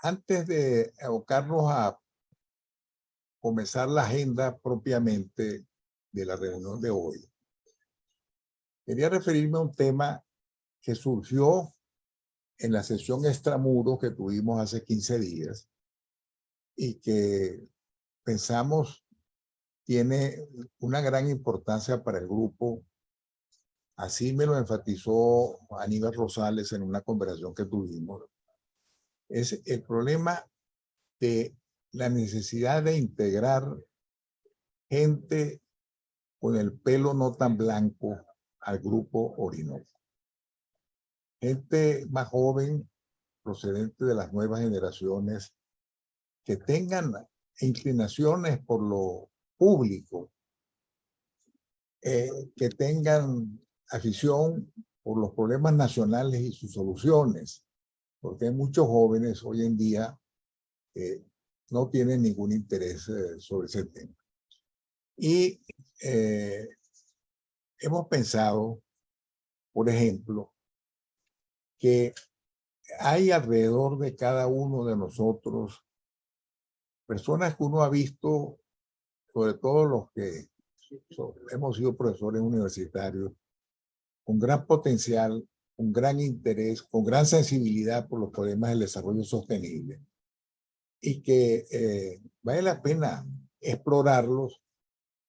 Antes de abocarnos a comenzar la agenda propiamente de la reunión de hoy, quería referirme a un tema que surgió en la sesión extramuros que tuvimos hace 15 días y que pensamos tiene una gran importancia para el grupo. Así me lo enfatizó Aníbal Rosales en una conversación que tuvimos. Es el problema de la necesidad de integrar gente con el pelo no tan blanco al grupo Orinoco. Gente más joven, procedente de las nuevas generaciones, que tengan inclinaciones por lo público, que tengan afición por los problemas nacionales y sus soluciones, porque hay muchos jóvenes hoy en día que no tienen ningún interés sobre ese tema. Y hemos pensado, por ejemplo, que hay alrededor de cada uno de nosotros personas que uno ha visto, sobre todo los que hemos sido profesores universitarios, con gran potencial, con gran interés, con gran sensibilidad por los problemas del desarrollo sostenible y que vale la pena explorarlos,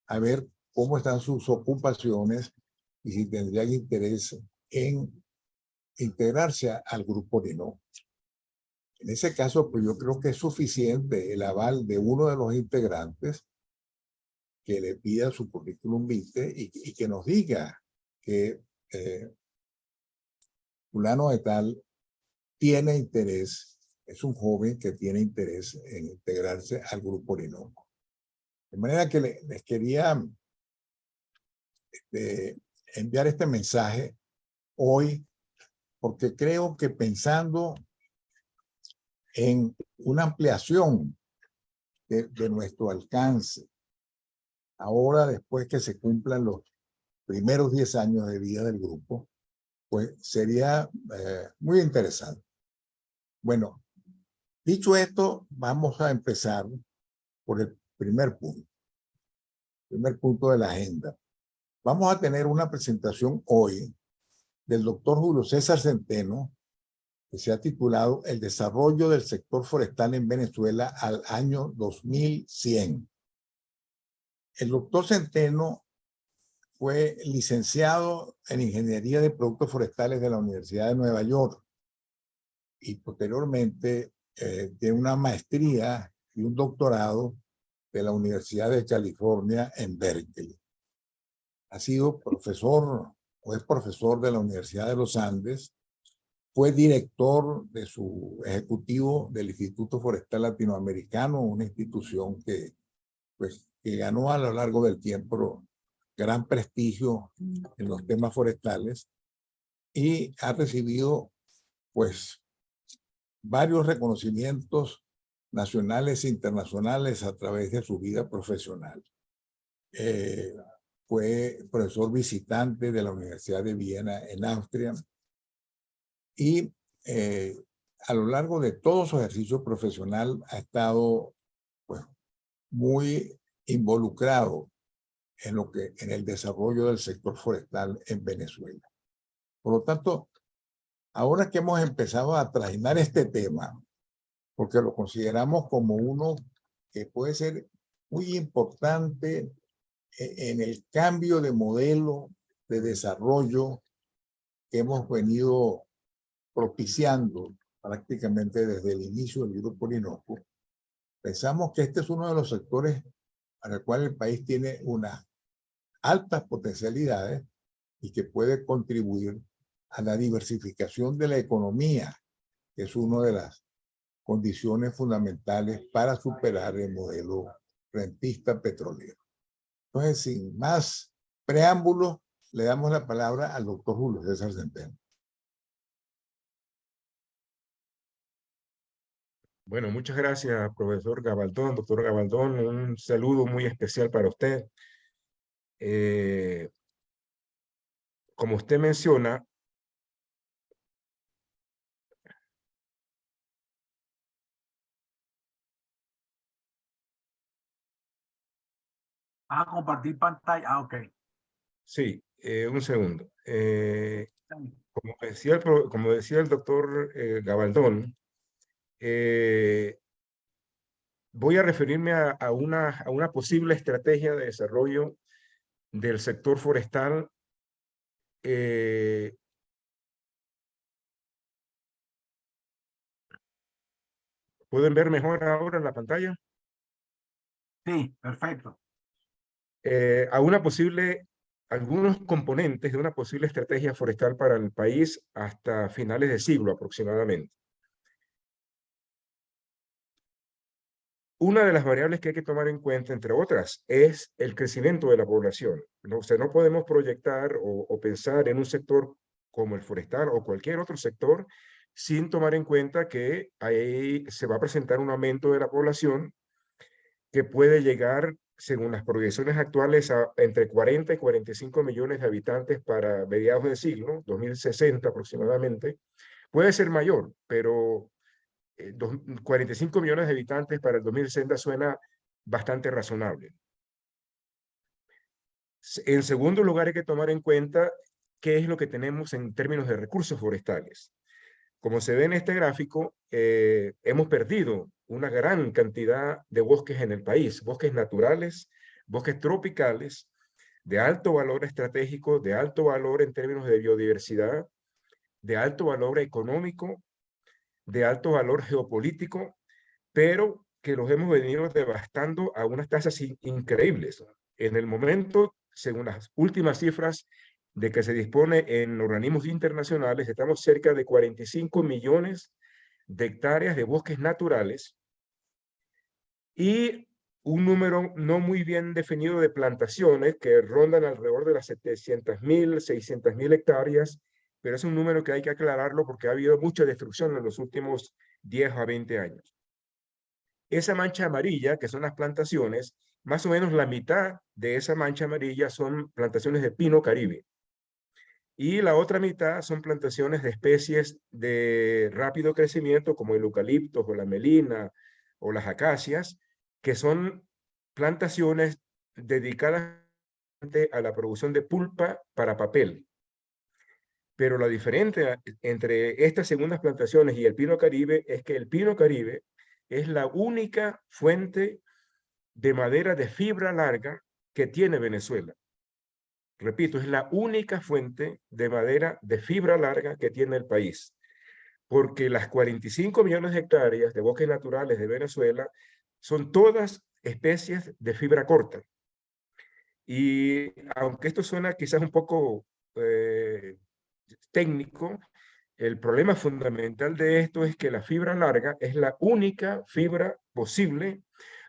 a ver cómo están sus ocupaciones y si tendrían interés en integrarse al grupo Orinoco. En ese caso, pues yo creo que es suficiente el aval de uno de los integrantes que le pida su currículum vitae y que nos diga que fulano de tal tiene interés, es un joven que tiene interés en integrarse al grupo Orinoco. De manera que les quería enviar este mensaje hoy, porque creo que pensando en una ampliación de nuestro alcance, ahora después que se cumplan los primeros 10 años de vida del grupo, pues sería muy interesante. Bueno, dicho esto, vamos a empezar por el primer punto de la agenda. Vamos a tener una presentación hoy del doctor Julio César Centeno, que se ha titulado El desarrollo del sector forestal en Venezuela al año 2100. El doctor Centeno fue licenciado en Ingeniería de Productos Forestales de la Universidad de Nueva York y posteriormente tiene una maestría y un doctorado de la Universidad de California en Berkeley. Ha sido profesor o es profesor de la Universidad de los Andes. Fue director de su ejecutivo del Instituto Forestal Latinoamericano, una institución que ganó a lo largo del tiempo gran prestigio en los temas forestales y ha recibido pues varios reconocimientos nacionales e internacionales a través de su vida profesional. Fue profesor visitante de la Universidad de Viena en Austria y a lo largo de todo su ejercicio profesional ha estado pues, muy involucrado en el desarrollo del sector forestal en Venezuela. Por lo tanto, ahora que hemos empezado a trajinar este tema, porque lo consideramos como uno que puede ser muy importante en el cambio de modelo de desarrollo que hemos venido propiciando prácticamente desde el inicio del Grupo Orinoco, pensamos que este es uno de los sectores para el cual el país tiene unas altas potencialidades y que puede contribuir a la diversificación de la economía, que es una de las condiciones fundamentales para superar el modelo rentista petrolero. Entonces, sin más preámbulos, le damos la palabra al doctor Julio César Centeno. Bueno, muchas gracias, profesor Gabaldón, doctor Gabaldón. Un saludo muy especial para usted. Como usted menciona, Ah, compartir pantalla. Ah, ok. Sí, un segundo. Está bien. Como decía el doctor Gabaldón, voy a referirme a una posible estrategia de desarrollo del sector forestal. ¿Pueden ver mejor ahora en la pantalla? Sí, perfecto. Algunos componentes de una posible estrategia forestal para el país hasta finales de siglo aproximadamente. Una de las variables que hay que tomar en cuenta, entre otras, es el crecimiento de la población. ¿No? O sea, no podemos proyectar o pensar en un sector como el forestal o cualquier otro sector sin tomar en cuenta que ahí se va a presentar un aumento de la población que puede llegar, según las proyecciones actuales, a entre 40 y 45 millones de habitantes para mediados de siglo, 2060 aproximadamente. Puede ser mayor, pero 45 millones de habitantes para el 2060 suena bastante razonable. En segundo lugar, hay que tomar en cuenta qué es lo que tenemos en términos de recursos forestales. Como se ve en este gráfico, hemos perdido una gran cantidad de bosques en el país, bosques naturales, bosques tropicales, de alto valor estratégico, de alto valor en términos de biodiversidad, de alto valor económico, de alto valor geopolítico, pero que los hemos venido devastando a unas tasas increíbles. En el momento, según las últimas cifras de que se dispone en organismos internacionales, estamos cerca de 45 millones de hectáreas de bosques naturales y un número no muy bien definido de plantaciones que rondan alrededor de las 700.000, 600.000 hectáreas, pero es un número que hay que aclararlo porque ha habido mucha destrucción en los últimos 10 a 20 años. Esa mancha amarilla, que son las plantaciones, más o menos la mitad de esa mancha amarilla son plantaciones de pino caribe. Y la otra mitad son plantaciones de especies de rápido crecimiento, como el eucalipto o la melina o las acacias, que son plantaciones dedicadas a la producción de pulpa para papel. Pero la diferencia entre estas segundas plantaciones y el pino caribe es que el pino caribe es la única fuente de madera de fibra larga que tiene Venezuela. Repito, es la única fuente de madera de fibra larga que tiene el país, porque las 45 millones de hectáreas de bosques naturales de Venezuela son todas especies de fibra corta. Y aunque esto suena quizás un poco técnico, el problema fundamental de esto es que la fibra larga es la única fibra posible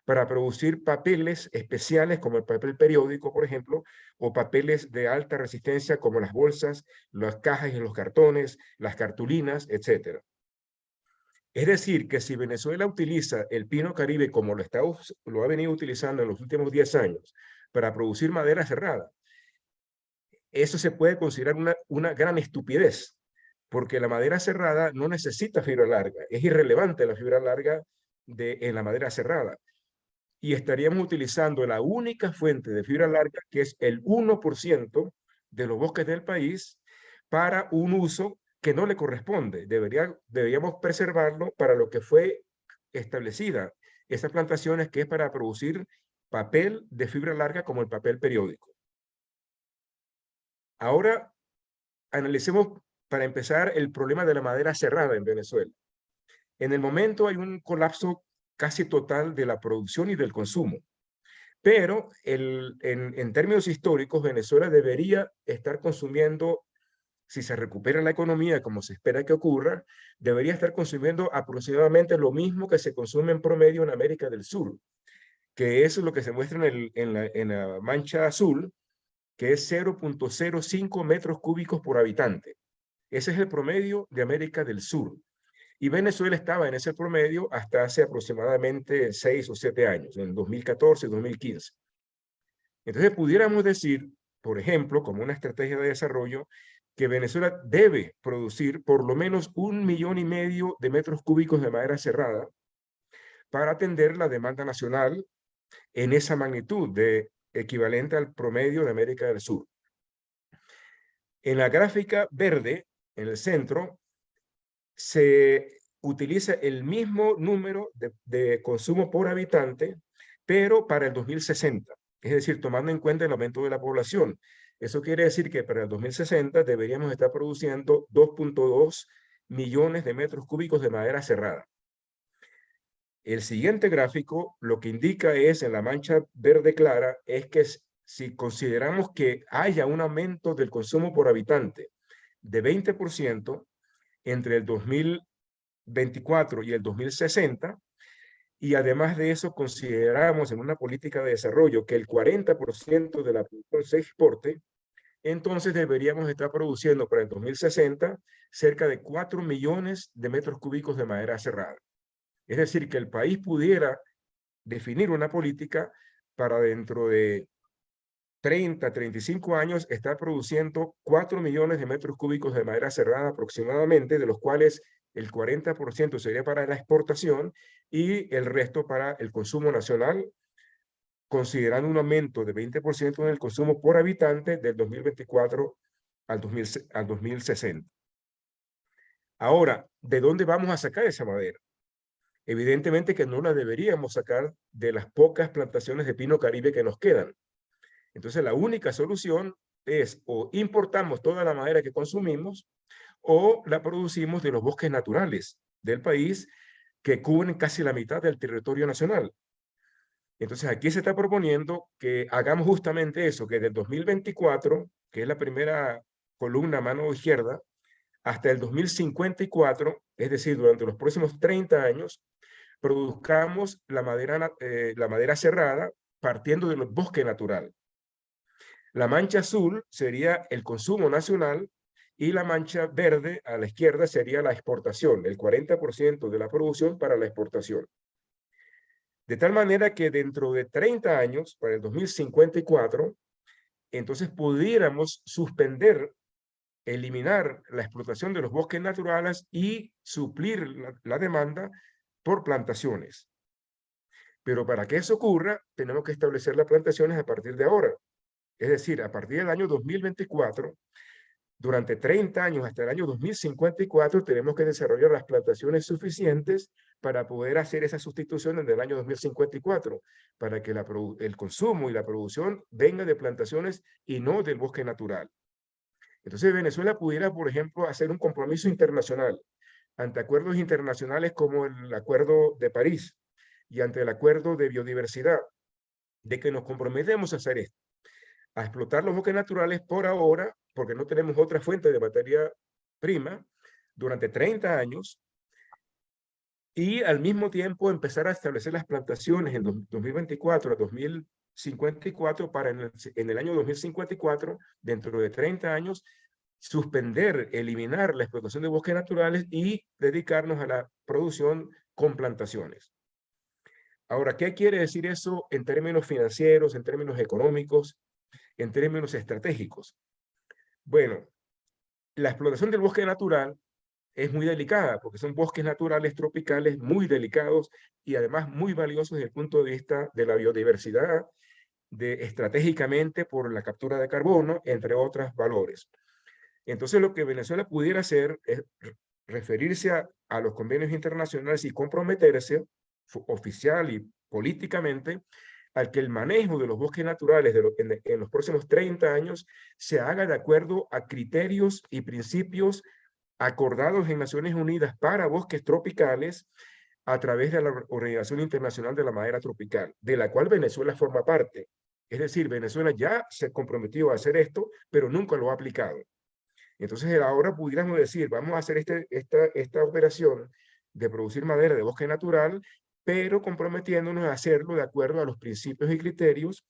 para producir papeles especiales como el papel periódico, por ejemplo, o papeles de alta resistencia como las bolsas, las cajas y los cartones, las cartulinas, etc. Es decir, que si Venezuela utiliza el pino caribe como lo ha venido utilizando en los últimos 10 años para producir madera cerrada, eso se puede considerar una gran estupidez, porque la madera cerrada no necesita fibra larga, es irrelevante la fibra larga en la madera cerrada. Y estaríamos utilizando la única fuente de fibra larga, que es el 1% de los bosques del país, para un uso que no le corresponde. Deberíamos preservarlo para lo que fue establecida esas plantaciones, que es para producir papel de fibra larga como el papel periódico. Ahora analicemos, para empezar, el problema de la madera cerrada en Venezuela. En el momento hay un colapso casi total de la producción y del consumo. Pero en términos históricos, Venezuela debería estar consumiendo, si se recupera la economía como se espera que ocurra, debería estar consumiendo aproximadamente lo mismo que se consume en promedio en América del Sur, que es lo que se muestra en la mancha azul, que es 0.05 metros cúbicos por habitante. Ese es el promedio de América del Sur. Y Venezuela estaba en ese promedio hasta hace aproximadamente 6 o 7 años, en 2014 y 2015. Entonces pudiéramos decir, por ejemplo, como una estrategia de desarrollo, que Venezuela debe producir por lo menos 1,5 millones de metros cúbicos de madera cerrada para atender la demanda nacional en esa magnitud de equivalente al promedio de América del Sur. En la gráfica verde, en el centro, se utiliza el mismo número de consumo por habitante, pero para el 2060. Es decir, tomando en cuenta el aumento de la población. Eso quiere decir que para el 2060 deberíamos estar produciendo 2.2 millones de metros cúbicos de madera cerrada. El siguiente gráfico lo que indica es, en la mancha verde clara, es que si consideramos que haya un aumento del consumo por habitante de 20% entre el 2024 y el 2060, y además de eso consideramos en una política de desarrollo que el 40% de la producción se exporte, entonces deberíamos estar produciendo para el 2060 cerca de 4 millones de metros cúbicos de madera cerrada. Es decir, que el país pudiera definir una política para dentro de 30, 35 años estar produciendo 4 millones de metros cúbicos de madera cerrada aproximadamente, de los cuales el 40% sería para la exportación y el resto para el consumo nacional, considerando un aumento de 20% en el consumo por habitante del 2024 al 2060. Ahora, ¿de dónde vamos a sacar esa madera? Evidentemente que no la deberíamos sacar de las pocas plantaciones de pino caribe que nos quedan. Entonces, la única solución es o importamos toda la madera que consumimos o la producimos de los bosques naturales del país que cubren casi la mitad del territorio nacional. Entonces, aquí se está proponiendo que hagamos justamente eso, que del 2024, que es la primera columna a mano izquierda, hasta el 2054, es decir, durante los próximos 30 años, produzcamos la madera cerrada partiendo del bosque natural. La mancha azul sería el consumo nacional y la mancha verde a la izquierda sería la exportación, el 40% de la producción para la exportación. De tal manera que dentro de 30 años, para el 2054, entonces pudiéramos suspender, eliminar la explotación de los bosques naturales y suplir la demanda por plantaciones. Pero para que eso ocurra, tenemos que establecer las plantaciones a partir de ahora. Es decir, a partir del año 2024, durante 30 años hasta el año 2054, tenemos que desarrollar las plantaciones suficientes para poder hacer esa sustitución en el año 2054, para que el consumo y la producción venga de plantaciones y no del bosque natural. Entonces, Venezuela pudiera, por ejemplo, hacer un compromiso internacional ante acuerdos internacionales como el Acuerdo de París y ante el Acuerdo de Biodiversidad, de que nos comprometemos a hacer esto, a explotar los bosques naturales por ahora, porque no tenemos otra fuente de materia prima, durante 30 años, y al mismo tiempo empezar a establecer las plantaciones en 2024 a 2054 para en el año 2054, dentro de 30 años, suspender, eliminar la explotación de bosques naturales y dedicarnos a la producción con plantaciones. Ahora, ¿qué quiere decir eso en términos financieros, en términos económicos, en términos estratégicos? Bueno, la explotación del bosque natural es muy delicada porque son bosques naturales tropicales muy delicados y además muy valiosos desde el punto de vista de la biodiversidad, estratégicamente por la captura de carbono, entre otros valores. Entonces, lo que Venezuela pudiera hacer es referirse a los convenios internacionales y comprometerse oficial y políticamente al que el manejo de los bosques naturales en los próximos 30 años se haga de acuerdo a criterios y principios acordados en Naciones Unidas para bosques tropicales a través de la Organización Internacional de la Madera Tropical, de la cual Venezuela forma parte. Es decir, Venezuela ya se comprometió a hacer esto, pero nunca lo ha aplicado. Entonces, ahora pudiéramos decir, vamos a hacer esta operación de producir madera de bosque natural, pero comprometiéndonos a hacerlo de acuerdo a los principios y criterios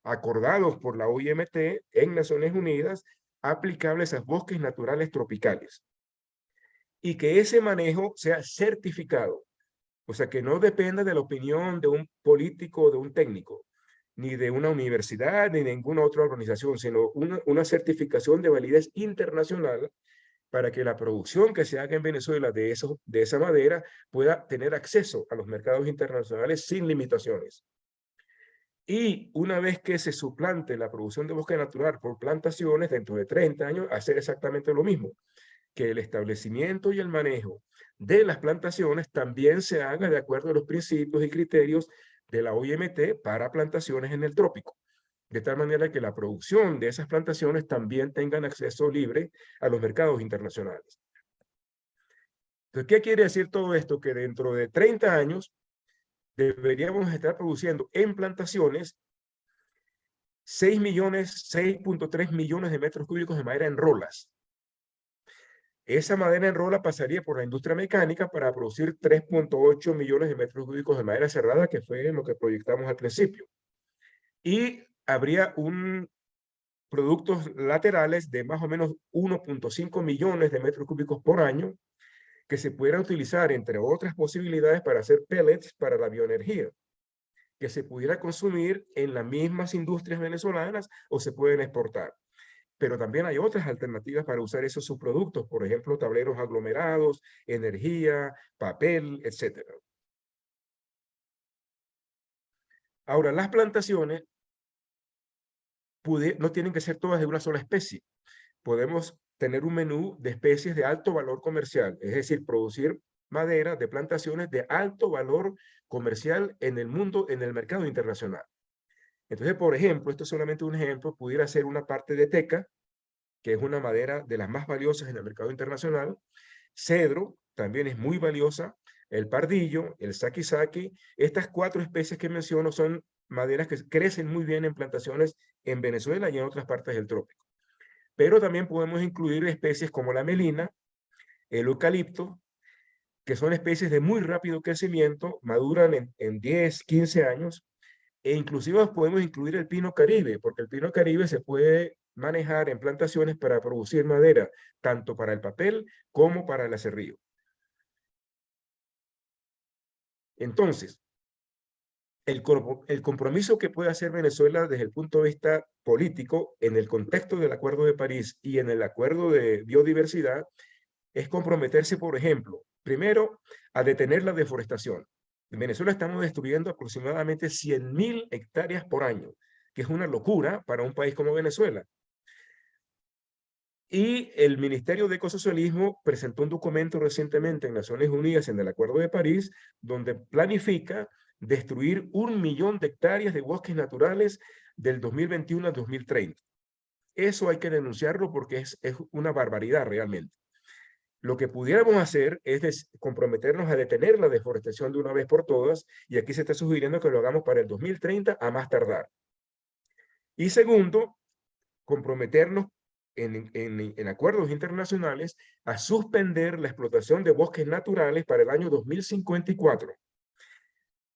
acordados por la OIMT en Naciones Unidas, aplicables a bosques naturales tropicales. Y que ese manejo sea certificado, o sea, que no dependa de la opinión de un político o de un técnico, ni de una universidad, ni de ninguna otra organización, sino una certificación de validez internacional para que la producción que se haga en Venezuela de esa madera pueda tener acceso a los mercados internacionales sin limitaciones. Y una vez que se suplante la producción de bosque natural por plantaciones, dentro de 30 años, hacer exactamente lo mismo, que el establecimiento y el manejo de las plantaciones también se haga de acuerdo a los principios y criterios de la OIMT para plantaciones en el trópico, de tal manera que la producción de esas plantaciones también tengan acceso libre a los mercados internacionales. Entonces, ¿qué quiere decir todo esto? Que dentro de 30 años deberíamos estar produciendo en plantaciones 6.3 millones de metros cúbicos de madera en rolas. Esa madera en rola pasaría por la industria mecánica para producir 3.8 millones de metros cúbicos de madera cerrada, que fue lo que proyectamos al principio. Y habría productos laterales de más o menos 1.5 millones de metros cúbicos por año que se pudieran utilizar, entre otras posibilidades, para hacer pellets para la bioenergía, que se pudiera consumir en las mismas industrias venezolanas o se pueden exportar. Pero también hay otras alternativas para usar esos subproductos, por ejemplo, tableros aglomerados, energía, papel, etc. Ahora, las plantaciones no tienen que ser todas de una sola especie. Podemos tener un menú de especies de alto valor comercial, es decir, producir madera de plantaciones de alto valor comercial en el mundo, en el mercado internacional. Entonces, por ejemplo, esto es solamente un ejemplo, pudiera ser una parte de teca, que es una madera de las más valiosas en el mercado internacional. Cedro también es muy valiosa. El pardillo, el saki-saki. Estas 4 especies que menciono son maderas que crecen muy bien en plantaciones en Venezuela y en otras partes del trópico. Pero también podemos incluir especies como la melina, el eucalipto, que son especies de muy rápido crecimiento, maduran en 10, 15 años, e inclusive podemos incluir el pino caribe, porque el pino caribe se puede manejar en plantaciones para producir madera, tanto para el papel como para el acerrío. Entonces, el compromiso que puede hacer Venezuela desde el punto de vista político en el contexto del Acuerdo de París y en el Acuerdo de Biodiversidad es comprometerse, por ejemplo, primero, a detener la deforestación. En Venezuela estamos destruyendo aproximadamente 100.000 hectáreas por año, que es una locura para un país como Venezuela. Y el Ministerio de Ecosocialismo presentó un documento recientemente en Naciones Unidas en el Acuerdo de París, donde planifica destruir 1 millón de hectáreas de bosques naturales del 2021 al 2030. Eso hay que denunciarlo porque es una barbaridad realmente. Lo que pudiéramos hacer es comprometernos a detener la deforestación de una vez por todas, y aquí se está sugiriendo que lo hagamos para el 2030 a más tardar. Y segundo, comprometernos en acuerdos internacionales a suspender la explotación de bosques naturales para el año 2054,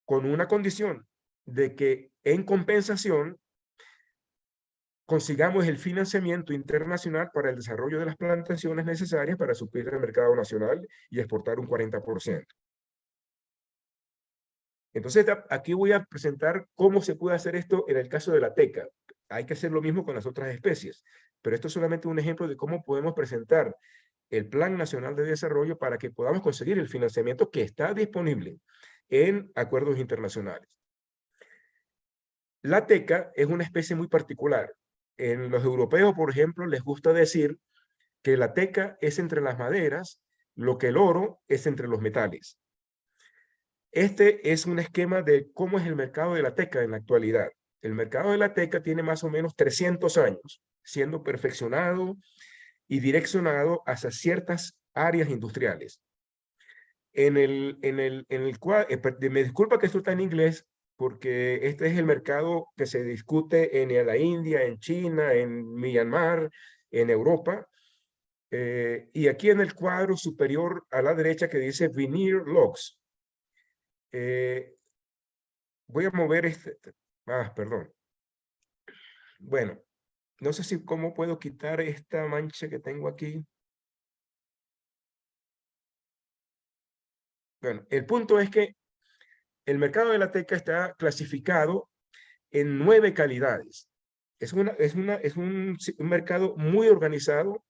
con una condición de que en compensación consigamos el financiamiento internacional para el desarrollo de las plantaciones necesarias para suplir el mercado nacional y exportar un 40%. Entonces, aquí voy a presentar cómo se puede hacer esto en el caso de la teca. Hay que hacer lo mismo con las otras especies, pero esto es solamente un ejemplo de cómo podemos presentar el Plan Nacional de Desarrollo para que podamos conseguir el financiamiento que está disponible en acuerdos internacionales. La teca es una especie muy particular. En los europeos, por ejemplo, les gusta decir que la teca es entre las maderas, lo que el oro es entre los metales. Este es un esquema de cómo es el mercado de la teca en la actualidad. El mercado de la teca tiene más o menos 300 años siendo perfeccionado y direccionado hacia ciertas áreas industriales. Me disculpa que esto está en inglés, porque este es el mercado que se discute en la India, en China, en Myanmar, en Europa. Y aquí en el cuadro superior a la derecha que dice Veneer Logs. Voy a mover perdón. Bueno, no sé si cómo puedo quitar esta mancha que tengo aquí. Bueno, el punto es que el mercado de la teca está clasificado en 9 calidades. Es un mercado muy organizado,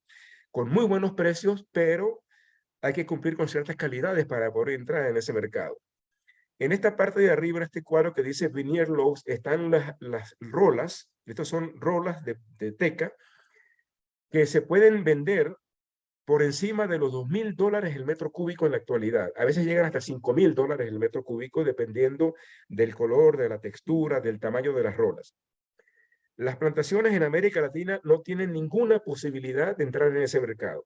con muy buenos precios, pero hay que cumplir con ciertas calidades para poder entrar en ese mercado. En esta parte de arriba, en este cuadro que dice veneer logs, están las rolas. Estas son rolas de teca que se pueden vender por encima de los $2,000 el metro cúbico en la actualidad. A veces llegan hasta $5,000 el metro cúbico, dependiendo del color, de la textura, del tamaño de las rolas. Las plantaciones en América Latina no tienen ninguna posibilidad de entrar en ese mercado,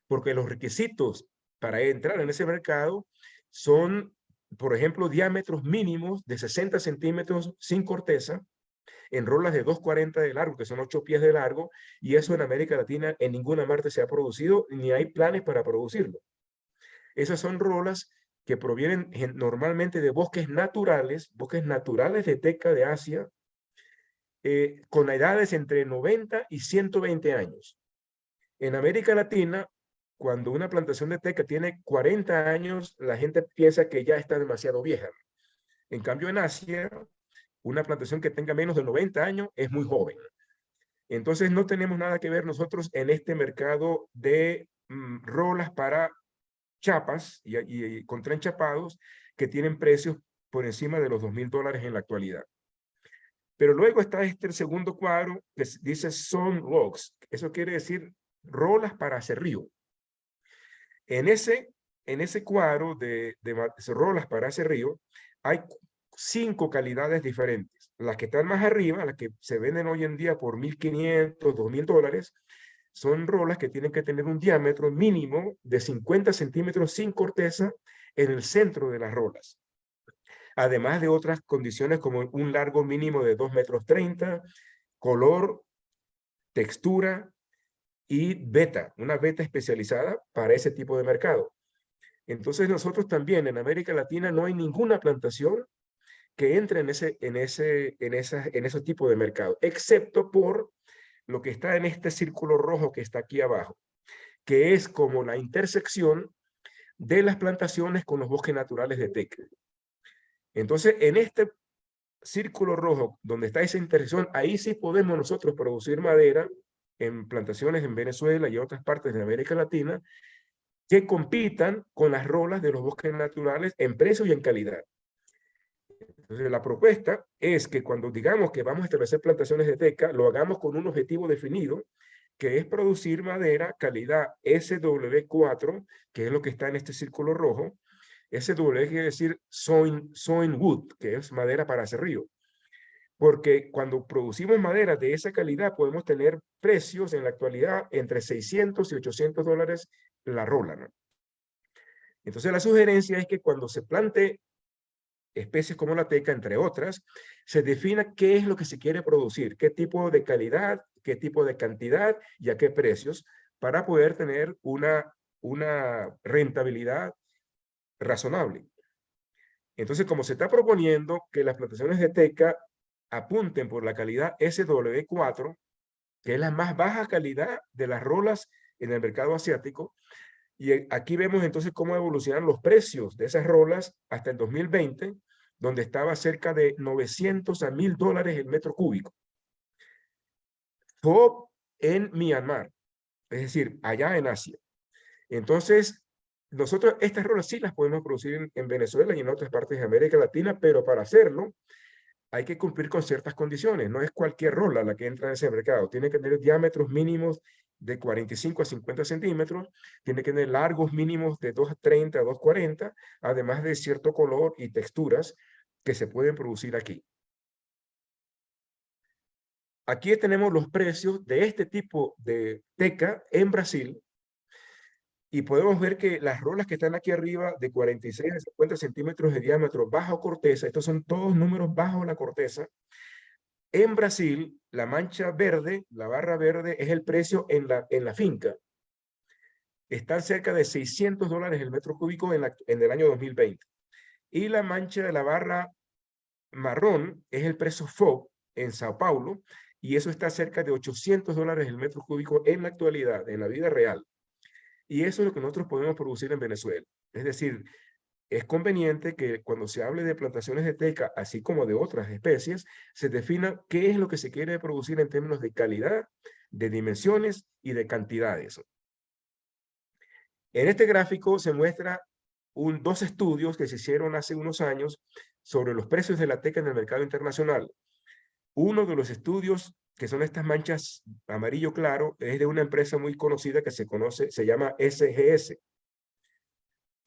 porque los requisitos para entrar en ese mercado son, por ejemplo, diámetros mínimos de 60 centímetros sin corteza, en rolas de 2,40 de largo, que son 8 pies de largo, y eso en América Latina en ninguna parte se ha producido, ni hay planes para producirlo. Esas son rolas que provienen normalmente de bosques naturales de teca de Asia, con edades entre 90 y 120 años. En América Latina, cuando una plantación de teca tiene 40 años, la gente piensa que ya está demasiado vieja. En cambio, en Asia, una plantación que tenga menos de 90 años es muy joven. Entonces, no tenemos nada que ver nosotros en este mercado de rolas para chapas y contraenchapados que tienen precios por encima de los $2,000 en la actualidad. Pero luego está el segundo cuadro que dice sawn logs. Eso quiere decir rolas para aserrío. En ese cuadro de rolas para aserrío hay 5 calidades diferentes. Las que están más arriba, las que se venden hoy en día por $1,500, $2,000, son rolas que tienen que tener un diámetro mínimo de 50 centímetros sin corteza en el centro de las rolas. Además de otras condiciones como un largo mínimo de 2,30 metros, color, textura y una beta especializada para ese tipo de mercado. Entonces nosotros también en América Latina no hay ninguna plantación que entre en ese tipo de mercado, excepto por lo que está en este círculo rojo que está aquí abajo, que es como la intersección de las plantaciones con los bosques naturales de teca. Entonces, en este círculo rojo, donde está esa intersección, ahí sí podemos nosotros producir madera en plantaciones en Venezuela y otras partes de América Latina que compitan con las rolas de los bosques naturales en precio y en calidad. Entonces, la propuesta es que cuando digamos que vamos a establecer plantaciones de teca, lo hagamos con un objetivo definido, que es producir madera calidad SW4, que es lo que está en este círculo rojo. SW quiere decir sawn wood, que es madera para aserrío. Porque cuando producimos madera de esa calidad, podemos tener precios en la actualidad entre $600 y $800 la rola, ¿no? Entonces, la sugerencia es que cuando se plante especies como la teca, entre otras, se defina qué es lo que se quiere producir, qué tipo de calidad, qué tipo de cantidad y a qué precios, para poder tener una rentabilidad razonable. Entonces, como se está proponiendo que las plantaciones de teca apunten por la calidad SW4, que es la más baja calidad de las rolas en el mercado asiático, y aquí vemos entonces cómo evolucionan los precios de esas rolas hasta el 2020, donde estaba cerca de $900 a $1,000 el metro cúbico. FOB en Myanmar, es decir, allá en Asia. Entonces, nosotros estas rolas sí las podemos producir en Venezuela y en otras partes de América Latina, pero para hacerlo hay que cumplir con ciertas condiciones. No es cualquier rola la que entra en ese mercado. Tiene que tener diámetros mínimos de 45 a 50 centímetros, tiene que tener largos mínimos de 2,30 a 2,40, además de cierto color y texturas que se pueden producir aquí. Aquí tenemos los precios de este tipo de teca en Brasil, y podemos ver que las rolas que están aquí arriba de 46 a 50 centímetros de diámetro bajo corteza, estos son todos números bajo la corteza. En Brasil, la mancha verde, la barra verde, es el precio en la finca. Están cerca de $600 el metro cúbico en el año 2020. Y la mancha de la barra marrón es el precio FOB en Sao Paulo, y eso está cerca de $800 el metro cúbico en la actualidad, en la vida real. Y eso es lo que nosotros podemos producir en Venezuela. Es decir, es conveniente que cuando se hable de plantaciones de teca, así como de otras especies, se defina qué es lo que se quiere producir en términos de calidad, de dimensiones y de cantidades. En este gráfico se muestra dos estudios que se hicieron hace unos años sobre los precios de la teca en el mercado internacional. Uno de los estudios, que son estas manchas amarillo claro, es de una empresa muy conocida que se llama SGS.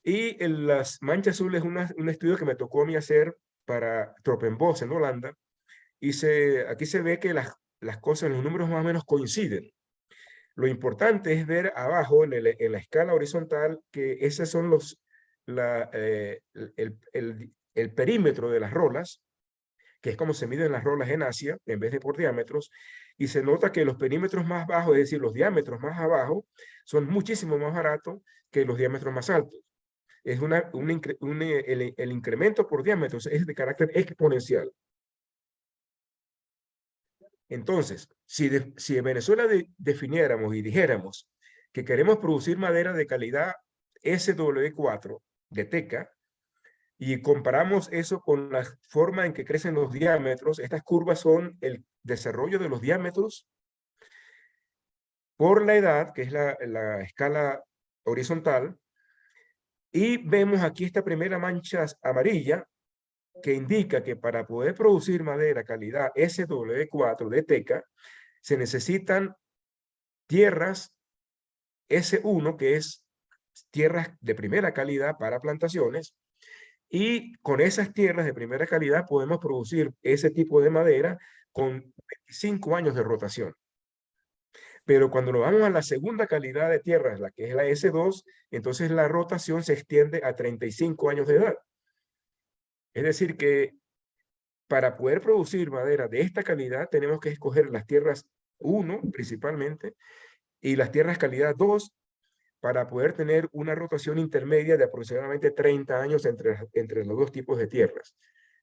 Y las manchas azules es un estudio que me tocó a mí hacer para Tropenbos en Holanda. Y aquí se ve que las cosas, los números más o menos coinciden. Lo importante es ver abajo en la escala horizontal que esos son el perímetro de las rolas, que es como se miden las rolas en Asia, en vez de por diámetros, y se nota que los perímetros más bajos, es decir, los diámetros más abajo, son muchísimo más baratos que los diámetros más altos. Es el incremento por diámetros es de carácter exponencial. Entonces, si en Venezuela definiéramos y dijéramos que queremos producir madera de calidad SW4 de teca, y comparamos eso con la forma en que crecen los diámetros, estas curvas son el desarrollo de los diámetros por la edad, que es la escala horizontal, y vemos aquí esta primera mancha amarilla, que indica que para poder producir madera calidad SW4 de teca, se necesitan tierras S1, que es tierras de primera calidad para plantaciones, y con esas tierras de primera calidad podemos producir ese tipo de madera con 25 años de rotación. Pero cuando nos vamos a la segunda calidad de tierras, la que es la S2, entonces la rotación se extiende a 35 años de edad. Es decir que para poder producir madera de esta calidad tenemos que escoger las tierras 1 principalmente y las tierras calidad 2 para poder tener una rotación intermedia de aproximadamente 30 años entre los dos tipos de tierras.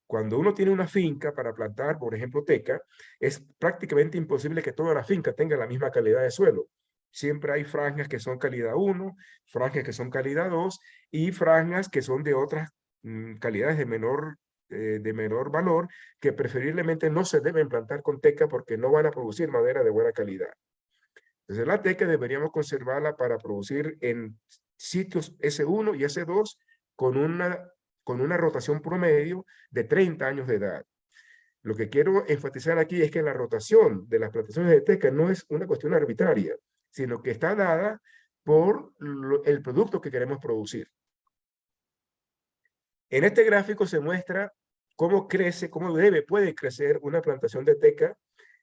Cuando uno tiene una finca para plantar, por ejemplo, teca, es prácticamente imposible que toda la finca tenga la misma calidad de suelo. Siempre hay franjas que son calidad 1, franjas que son calidad 2 y franjas que son de otras calidades de menor valor, que preferiblemente no se deben plantar con teca porque no van a producir madera de buena calidad. Entonces la teca deberíamos conservarla para producir en sitios S1 y S2 con una rotación promedio de 30 años de edad. Lo que quiero enfatizar aquí es que la rotación de las plantaciones de teca no es una cuestión arbitraria, sino que está dada por el producto que queremos producir. En este gráfico se muestra cómo puede crecer una plantación de teca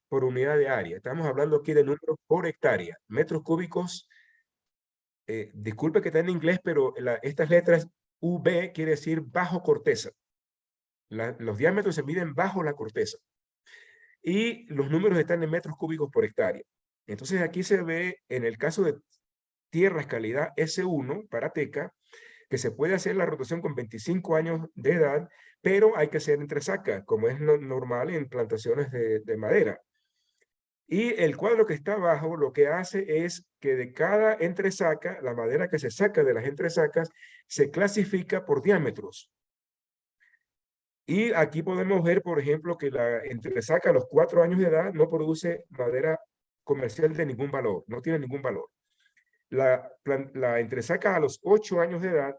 por unidad de área. Estamos hablando aquí de números por hectárea, metros cúbicos. Disculpe que está en inglés, pero estas letras UV quiere decir bajo corteza. Los diámetros se miden bajo la corteza. Y los números están en metros cúbicos por hectárea. Entonces aquí se ve, en el caso de tierras calidad S1 para teca, que se puede hacer la rotación con 25 años de edad, pero hay que hacer entresaca, como es normal en plantaciones de madera. Y el cuadro que está abajo lo que hace es que de cada entresaca, la madera que se saca de las entresacas, se clasifica por diámetros. Y aquí podemos ver, por ejemplo, que la entresaca a los 4 años de edad no produce madera comercial de ningún valor, no tiene ningún valor. La entresaca a los 8 años de edad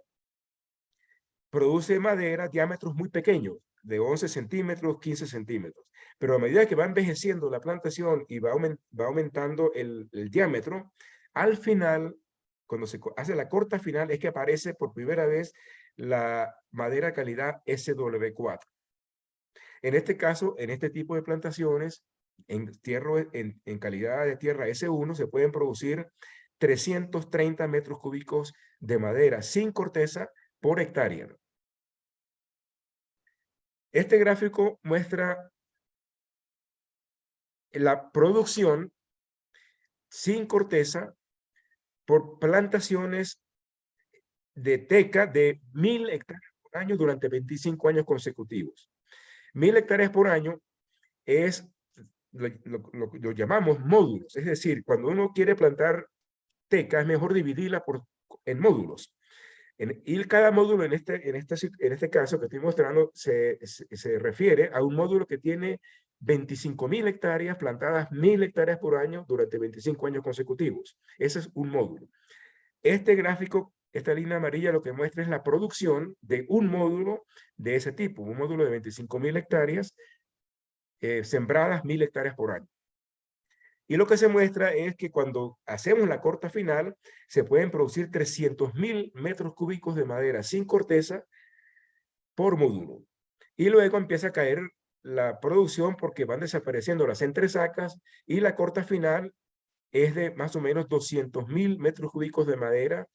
produce madera diámetros muy pequeños, de 11 centímetros, 15 centímetros. Pero a medida que va envejeciendo la plantación y va aumentando el diámetro, al final, cuando se hace la corta final, es que aparece por primera vez la madera calidad SW4. En este caso, en este tipo de plantaciones, en calidad de tierra S1, se pueden producir 330 metros cúbicos de madera sin corteza por hectárea. Este gráfico muestra la producción sin corteza por plantaciones de teca de 1000 hectáreas por año durante 25 años consecutivos. 1000 hectáreas por año lo llamamos módulos, es decir, cuando uno quiere plantar teca es mejor dividirla en módulos. Y cada módulo en este caso que estoy mostrando se refiere a un módulo que tiene 25.000 hectáreas plantadas 1000 hectáreas por año durante 25 años consecutivos. Ese es un módulo. Este gráfico esta línea amarilla lo que muestra es la producción de un módulo de ese tipo, un módulo de 25.000 hectáreas, sembradas 1.000 hectáreas por año. Y lo que se muestra es que cuando hacemos la corta final, se pueden producir 300.000 metros cúbicos de madera sin corteza por módulo. Y luego empieza a caer la producción porque van desapareciendo las entresacas y la corta final es de más o menos 200.000 metros cúbicos de madera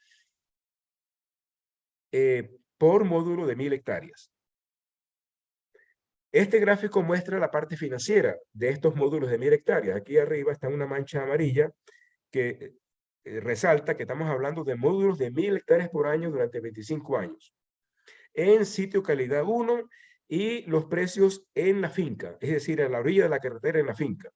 por módulo de 1.000 hectáreas. Este gráfico muestra la parte financiera de estos módulos de 1.000 hectáreas. Aquí arriba está una mancha amarilla que resalta que estamos hablando de módulos de 1.000 hectáreas por año durante 25 años. En sitio calidad 1 y los precios en la finca, es decir, a la orilla de la carretera en la finca.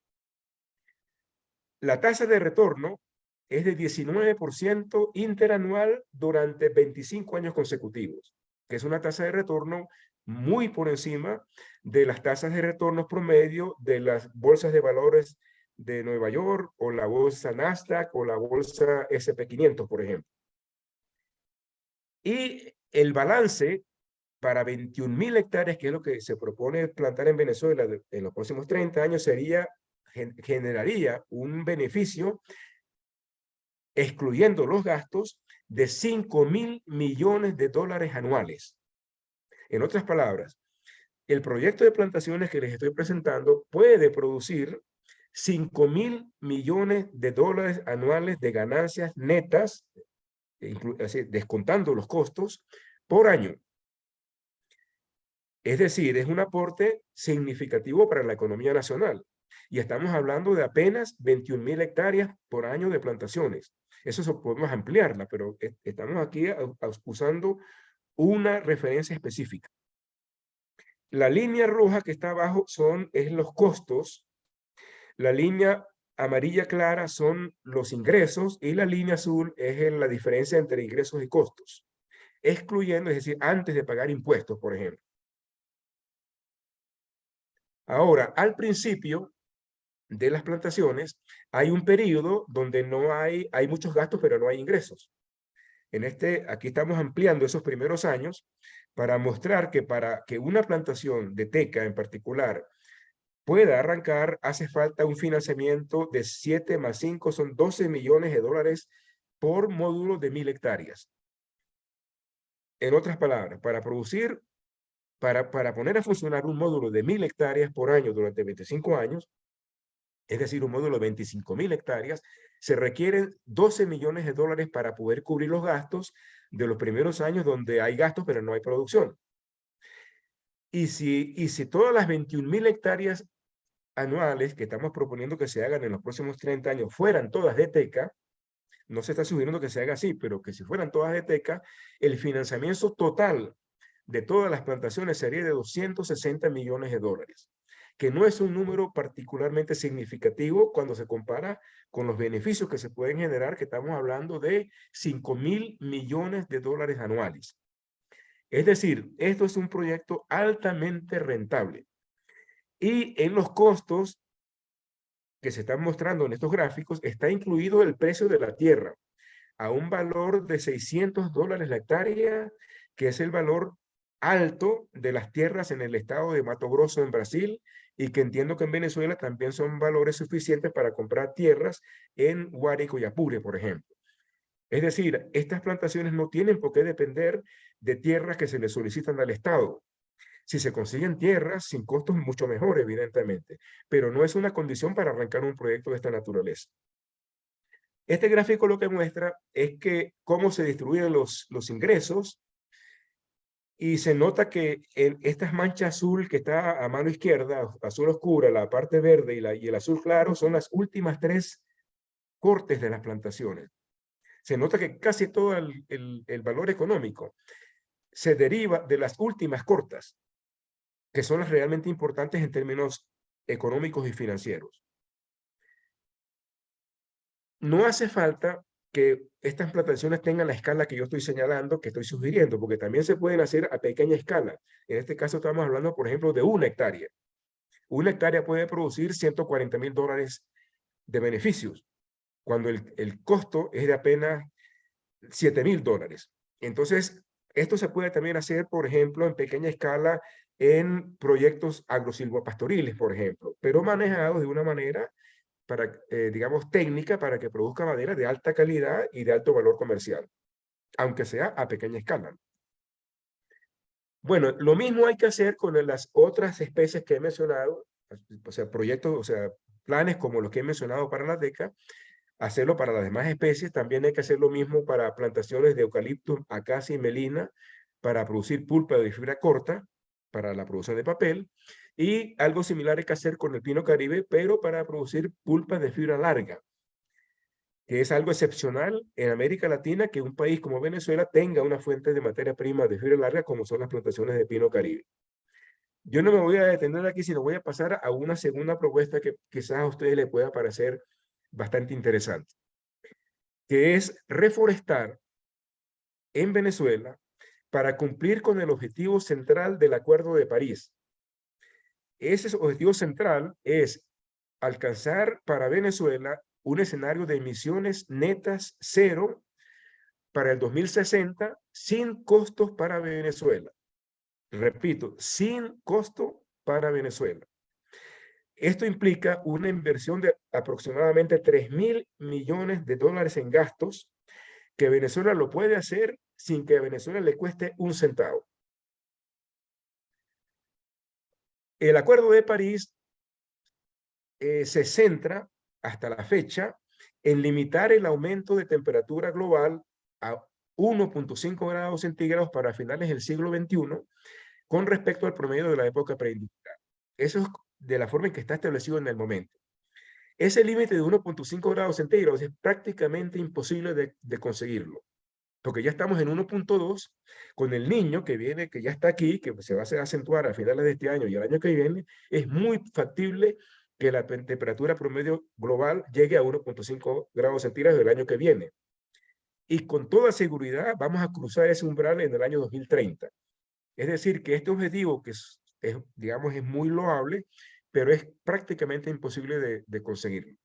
La tasa de retorno es de 19% interanual durante 25 años consecutivos, que es una tasa de retorno muy por encima de las tasas de retorno promedio de las bolsas de valores de Nueva York o la bolsa Nasdaq o la bolsa SP500, por ejemplo. Y el balance para 21.000 hectáreas, que es lo que se propone plantar en Venezuela en los próximos 30 años, generaría un beneficio, excluyendo los gastos, de 5.000 millones de dólares anuales. En otras palabras, el proyecto de plantaciones que les estoy presentando puede producir 5.000 millones de dólares anuales de ganancias netas, descontando los costos, por año. Es decir, es un aporte significativo para la economía nacional. Y estamos hablando de apenas 21.000 hectáreas por año de plantaciones. Eso podemos ampliarla, pero estamos aquí usando una referencia específica. La línea roja que está abajo es los costos. La línea amarilla clara son los ingresos y la línea azul es la diferencia entre ingresos y costos, excluyendo, es decir, antes de pagar impuestos, por ejemplo. Ahora, al principio de las plantaciones hay un periodo donde hay muchos gastos, pero no hay ingresos. Aquí estamos ampliando esos primeros años para mostrar que para que una plantación de teca en particular pueda arrancar, hace falta un financiamiento de 7 más 5, son 12 millones de dólares por módulo de 1.000 hectáreas. En otras palabras, para poner a funcionar un módulo de 1.000 hectáreas por año durante 25 años, es decir, un módulo de 25.000 hectáreas, se requieren 12 millones de dólares para poder cubrir los gastos de los primeros años donde hay gastos pero no hay producción. Y si todas las 21.000 hectáreas anuales que estamos proponiendo que se hagan en los próximos 30 años fueran todas de teca, no se está sugiriendo que se haga así, pero que si fueran todas de teca, el financiamiento total de todas las plantaciones sería de 260 millones de dólares, que no es un número particularmente significativo cuando se compara con los beneficios que se pueden generar, que estamos hablando de 5.000 millones de dólares anuales. Es decir, esto es un proyecto altamente rentable. Y en los costos que se están mostrando en estos gráficos está incluido el precio de la tierra a un valor de $600 la hectárea, que es el valor alto de las tierras en el estado de Mato Grosso en Brasil y que entiendo que en Venezuela también son valores suficientes para comprar tierras en Guárico y Apure, por ejemplo. Es decir, estas plantaciones no tienen por qué depender de tierras que se les solicitan al Estado. Si se consiguen tierras sin costos, mucho mejor, evidentemente, pero no es una condición para arrancar un proyecto de esta naturaleza. Este gráfico lo que muestra es que cómo se distribuyen los ingresos y se nota que en estas manchas azul que está a mano izquierda, azul oscura, la parte verde y el azul claro son las últimas 3 cortes de las plantaciones. Se nota que casi todo el valor económico se deriva de las últimas cortas, que son las realmente importantes en términos económicos y financieros. No hace falta que estas plantaciones tengan la escala que yo estoy señalando, que estoy sugiriendo, porque también se pueden hacer a pequeña escala. En este caso estamos hablando, por ejemplo, de 1 hectárea. 1 hectárea puede producir $140.000 de beneficios, cuando el costo es de apenas $7.000. Entonces, esto se puede también hacer, por ejemplo, en pequeña escala en proyectos agrosilvopastoriles, por ejemplo, pero manejados de una manera para, digamos, técnica para que produzca madera de alta calidad y de alto valor comercial, aunque sea a pequeña escala. Bueno, lo mismo hay que hacer con las otras especies que he mencionado, o sea, proyectos, o sea, planes como los que he mencionado para la teca, hacerlo para las demás especies. También hay que hacer lo mismo para plantaciones de eucalipto, acacia y melina, para producir pulpa de fibra corta, para la producción de papel. Y algo similar hay que hacer con el pino caribe, pero para producir pulpa de fibra larga, que es algo excepcional en América Latina que un país como Venezuela tenga una fuente de materia prima de fibra larga como son las plantaciones de pino caribe. Yo no me voy a detener aquí, sino voy a pasar a una segunda propuesta que quizás a ustedes les pueda parecer bastante interesante, que es reforestar en Venezuela para cumplir con el objetivo central del Acuerdo de París. Ese objetivo central es alcanzar para Venezuela un escenario de emisiones netas cero para el 2060 sin costos para Venezuela. Repito, sin costo para Venezuela. Esto implica una inversión de aproximadamente 3.000 millones de dólares en gastos que Venezuela lo puede hacer sin que a Venezuela le cueste un centavo. El Acuerdo de París se centra hasta la fecha en limitar el aumento de temperatura global a 1.5 grados centígrados para finales del siglo XXI con respecto al promedio de la época preindustrial. Eso es de la forma en que está establecido en el momento. Ese límite de 1.5 grados centígrados es prácticamente imposible de conseguirlo, porque ya estamos en 1.2 con el Niño que viene, que ya está aquí, que se va a acentuar a finales de este año y el año que viene. Es muy factible que la temperatura promedio global llegue a 1.5 grados centígrados el año que viene. Y con toda seguridad vamos a cruzar ese umbral en el año 2030. Es decir, que este objetivo, que digamos, es muy loable, pero es prácticamente imposible de conseguirlo.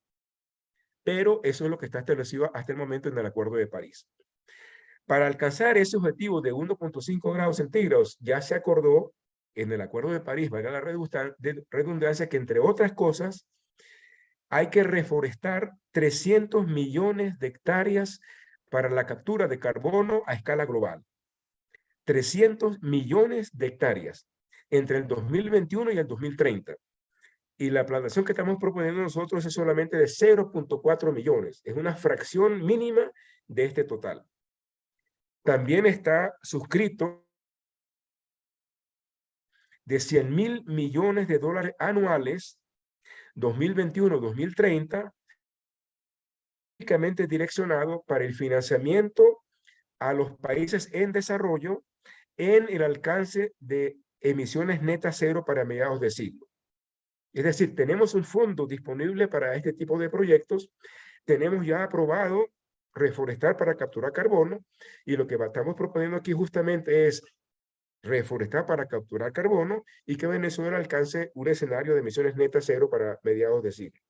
Pero eso es lo que está establecido hasta el momento en el Acuerdo de París. Para alcanzar ese objetivo de 1.5 grados centígrados, ya se acordó en el Acuerdo de París, valga la redundancia, que entre otras cosas, hay que reforestar 300 millones de hectáreas para la captura de carbono a escala global. 300 millones de hectáreas entre el 2021 y el 2030. Y la plantación que estamos proponiendo nosotros es solamente de 0.4 millones. Es una fracción mínima de este total. También está suscrito de 100.000 millones de dólares anuales, 2021-2030, únicamente direccionado para el financiamiento a los países en desarrollo en el alcance de emisiones netas cero para mediados de siglo. Es decir, tenemos un fondo disponible para este tipo de proyectos, tenemos ya aprobado reforestar para capturar carbono, y lo que estamos proponiendo aquí justamente es reforestar para capturar carbono y que Venezuela alcance un escenario de emisiones netas cero para mediados de siglo.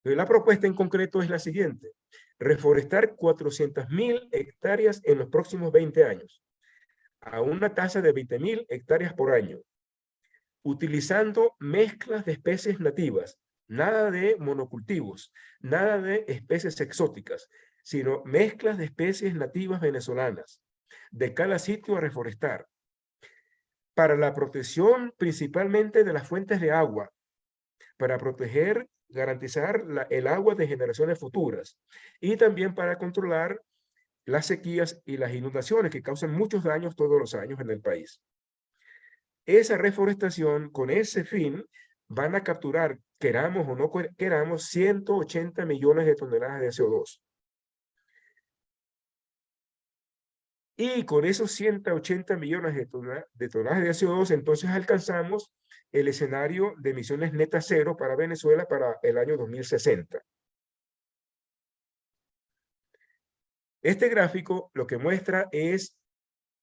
La propuesta en concreto es la siguiente: reforestar 400.000 hectáreas en los próximos 20 años, a una tasa de 20.000 hectáreas por año, utilizando mezclas de especies nativas, nada de monocultivos, nada de especies exóticas, sino mezclas de especies nativas venezolanas, de cada sitio a reforestar, para la protección principalmente de las fuentes de agua, para proteger, garantizar el agua de generaciones futuras, y también para controlar las sequías y las inundaciones que causan muchos daños todos los años en el país. Esa reforestación, con ese fin, van a capturar, queramos o no queramos, 180 millones de toneladas de CO2. Y con esos 180 millones de toneladas de CO2, entonces alcanzamos el escenario de emisiones netas cero para Venezuela para el año 2060. Este gráfico lo que muestra es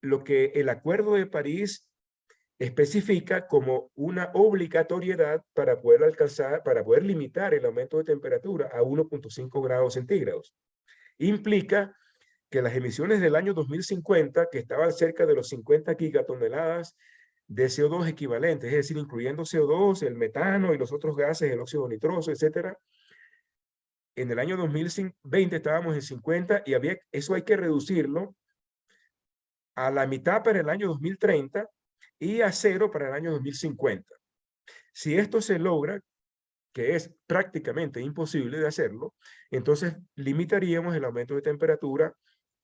lo que el Acuerdo de París especifica como una obligatoriedad para poder alcanzar, para poder limitar el aumento de temperatura a 1.5 grados centígrados. Implica que las emisiones del año 2050, que estaban cerca de los 50 gigatoneladas de CO2 equivalentes, es decir, incluyendo CO2, el metano y los otros gases, el óxido nitroso, etcétera. En el año 2020 estábamos en 50 y eso hay que reducirlo a la mitad para el año 2030 y a 0 para el año 2050. Si esto se logra, que es prácticamente imposible de hacerlo, entonces limitaríamos el aumento de temperatura